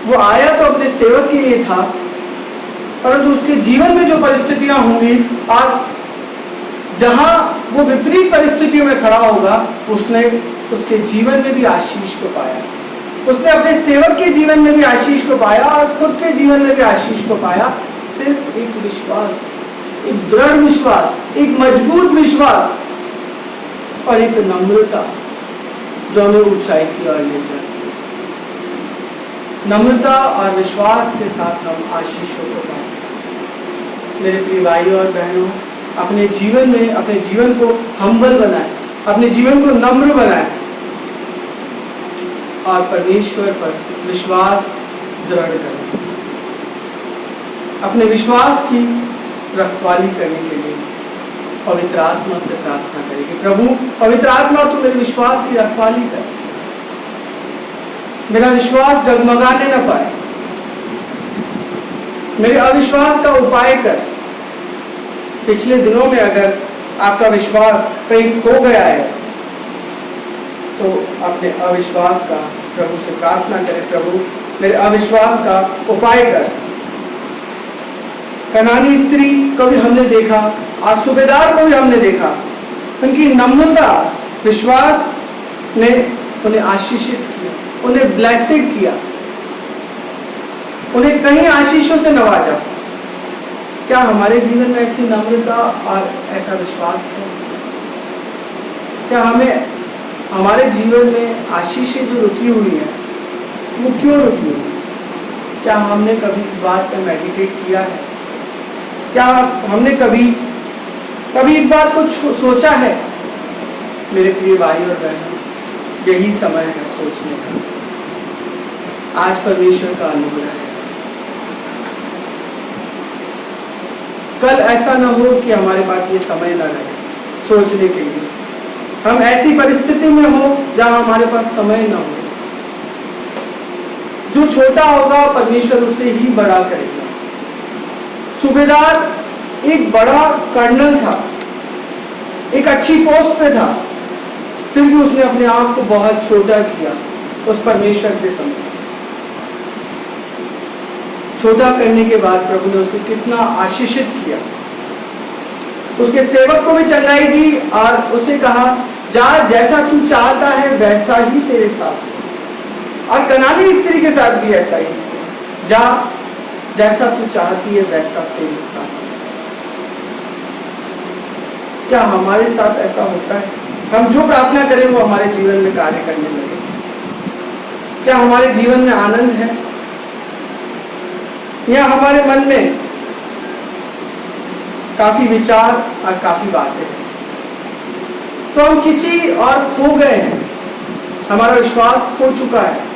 वो आया तो अपने सेवक के लिए था, परंतु उसके जीवन में जो परिस्थितियां होंगी और जहां वो विपरीत परिस्थितियों में खड़ा होगा, उसने उसके जीवन में भी आशीष को पाया। उसने अपने सेवक के जीवन में भी आशीष को पाया और खुद के जीवन में भी आशीष को पाया। सिर्फ एक विश्वास, एक दृढ़ विश्वास, एक मजबूत विश्वास और एक नम्रता जो हमें ऊंचाई की ओर ले जाती है। नम्रता और विश्वास के साथ हम आशीषों को पाते हैं। मेरे प्रिय भाइयों और बहनों, अपने जीवन में अपने जीवन को हम्बल बनाएं, अपने जीवन को नम्र बनाएं और परमेश्वर पर विश्वास दृढ़ करें। अपने विश्वास की रखवाली करने के लिए पवित्र आत्मा से प्रार्थना करेंगे, प्रभु पवित्र आत्मा तू मेरे विश्वास की रखवाली कर, मेरा विश्वास डगमगाने न पाए, मेरे अविश्वास का उपाय कर। पिछले दिनों में अगर आपका विश्वास कहीं खो गया है तो अपने अविश्वास का प्रभु से प्रार्थना करें, प्रभु मेरे अविश्वास का उपाय कर। कनानी स्त्री को भी हमने देखा और सूबेदार को भी हमने देखा, उनकी नम्रता विश्वास ने उन्हें आशीषित किया, उन्हें ब्लेसिड किया, उन्हें कई आशीषों से नवाजा। क्या हमारे जीवन में ऐसी नम्रता और ऐसा विश्वास है? क्या हमें हमारे जीवन में आशीषें जो रुकी हुई हैं वो क्यों रुकी हुई? क्या हमने कभी इस बात पर मेडिटेट किया है? क्या हमने कभी इस बात को सोचा है? मेरे प्रिय भाई और बहनों, यही समय है सोचने का। आज परमेश्वर का अनुग्रह है। कल ऐसा न हो कि हमारे पास ये समय न रहे सोचने के लिए, हम ऐसी परिस्थिति में हो जहां हमारे पास समय न हो। जो छोटा होगा परमेश्वर उसे ही बड़ा करेगा। सूबेदार एक बड़ा कर्नल था, एक अच्छी पोस्ट पे था, फिर भी उसने अपने आप को बहुत छोटा किया उस परमेश्वर के सामने। छोटा करने के बाद प्रभु ने उसे कितना आशीषित किया। उसके सेवक को भी चंगाई दी और उसे कहा, जा जैसा तू चाहता है वैसा ही तेरे साथ। और कनानी स्त्री के साथ भी ऐसा ही, जा जैसा तू चाहती है वैसा तेरे साथ। क्या हमारे साथ ऐसा होता है? हम जो प्रार्थना करें वो हमारे जीवन में कार्य करने लगे? क्या हमारे जीवन में आनंद है या हमारे मन में काफी विचार और काफी बातें हैं? तो हम किसी और खो गए हैं, हमारा विश्वास खो चुका है।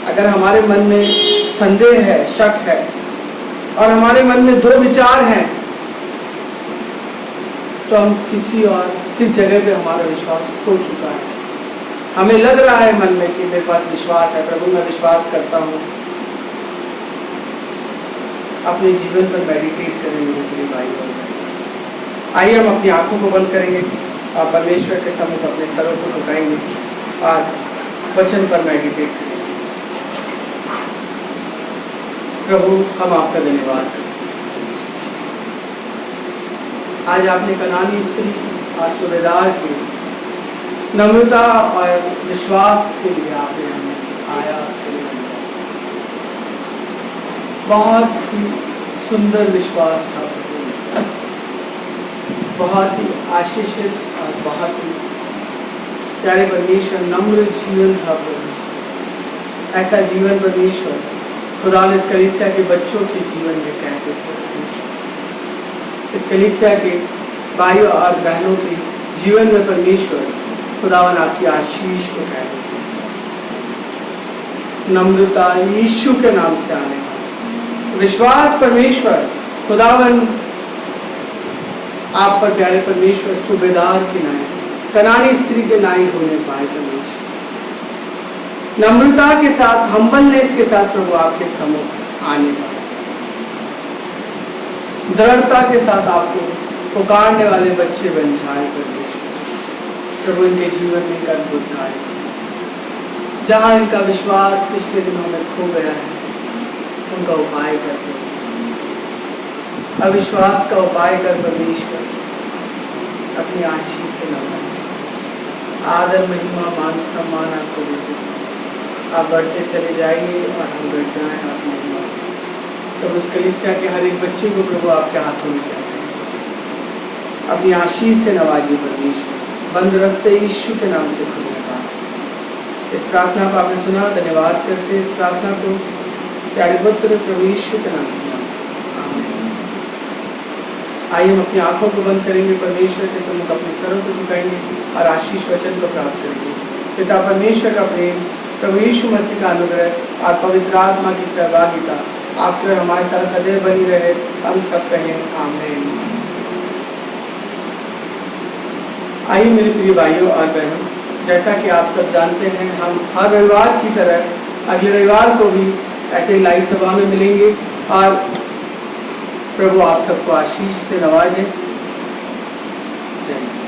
अगर हमारे मन में संदेह है, शक है और हमारे मन में दो विचार हैं, तो हम किस जगह पे हमारा विश्वास खो चुका है। हमें लग रहा है मन में कि मेरे पास विश्वास है, प्रभु मैं विश्वास करता हूँ। अपने जीवन पर मेडिटेट करें मेरे प्रिय भाई और बहन। आइए हम अपनी आंखों को बंद करेंगे और परमेश्वर के सम्मुख अपने सरों को झुकाएंगे और वचन पर मेडिटेट करेंगे। प्रभु हम आपका धन्यवाद करते हैं। आज आपने कनानी स्त्री और सूबेदार के नम्रता और विश्वास के लिए आपने हमें सिखाया। उसके लिए बहुत ही सुंदर विश्वास था, बहुत ही आशीषित और बहुत ही प्यारे परमेश्वर नम्र जीवन था। परमेश्वर ऐसा जीवन परमेश्वर खुदा ने इस कलीसिया के बच्चों के जीवन में कहते थे। इस कलीसिया के भाइयों और बहनों के जीवन में परमेश्वर खुदावन आपकी आशीष को कहते थे। नम्रता यीशु के नाम से आने का विश्वास परमेश्वर खुदावन आप पर प्यारे परमेश्वर सूबेदार के नाई, कनानी स्त्री के नाई होने पाए। परमेश्वर नम्रता के साथ, हम्बलनेस के साथ प्रभु आपके सम्मुख आने पाए। दृढ़ता के साथ आपको पुकारने वाले बच्चे बन जाए। परमेश्वर प्रभु इनके जीवन में एक अद्भुत कार्य, जहाँ इनका विश्वास पिछले दिनों में खो गया है, उनका उपाय करते हैं। अविश्वास का उपाय कर परमेश्वर अपनी आशीष से नवाजिए। आदर महिमा मान सम्मान आपको देते हैं। आप बढ़ते चले जाइए और हम बढ़ जाएं आप महिमा। तो उस कलीसिया के हर एक बच्चे को प्रभु आपके हाथों में कहते हैं, अपनी आशीष से नवाजिए परमेश्वर। बंद रास्ते यीशु के नाम से खुलने का इस प्रार्थना को आपने सुना, धन्यवाद करते। इस प्रार्थना को प्यारे पुत्र प्रभु यीशु के नाम से आमीन। आइए हम अपनी आंखों को बंद करेंगे, परमेश्वर के सम्मुख अपने सरों को झुकाएंगे और आशीष वचन को प्राप्त करेंगे। पिता परमेश्वर का प्रेम, प्रभु यीशु मसीह का अनुग्रह और पवित्र आत्मा की सहभागिता आपके और हमारे साथ सदैव बनी रहे। हम सब कहें आमीन। आइए मेरे प्रिय भाइयों और बहनों, जैसा कि आप सब जानते हैं, हम हर रविवार की तरह अगले रविवार को भी ऐसे ही लाइव सभा में मिलेंगे और प्रभु आप सबको आशीष से नवाजे। जय हिंद।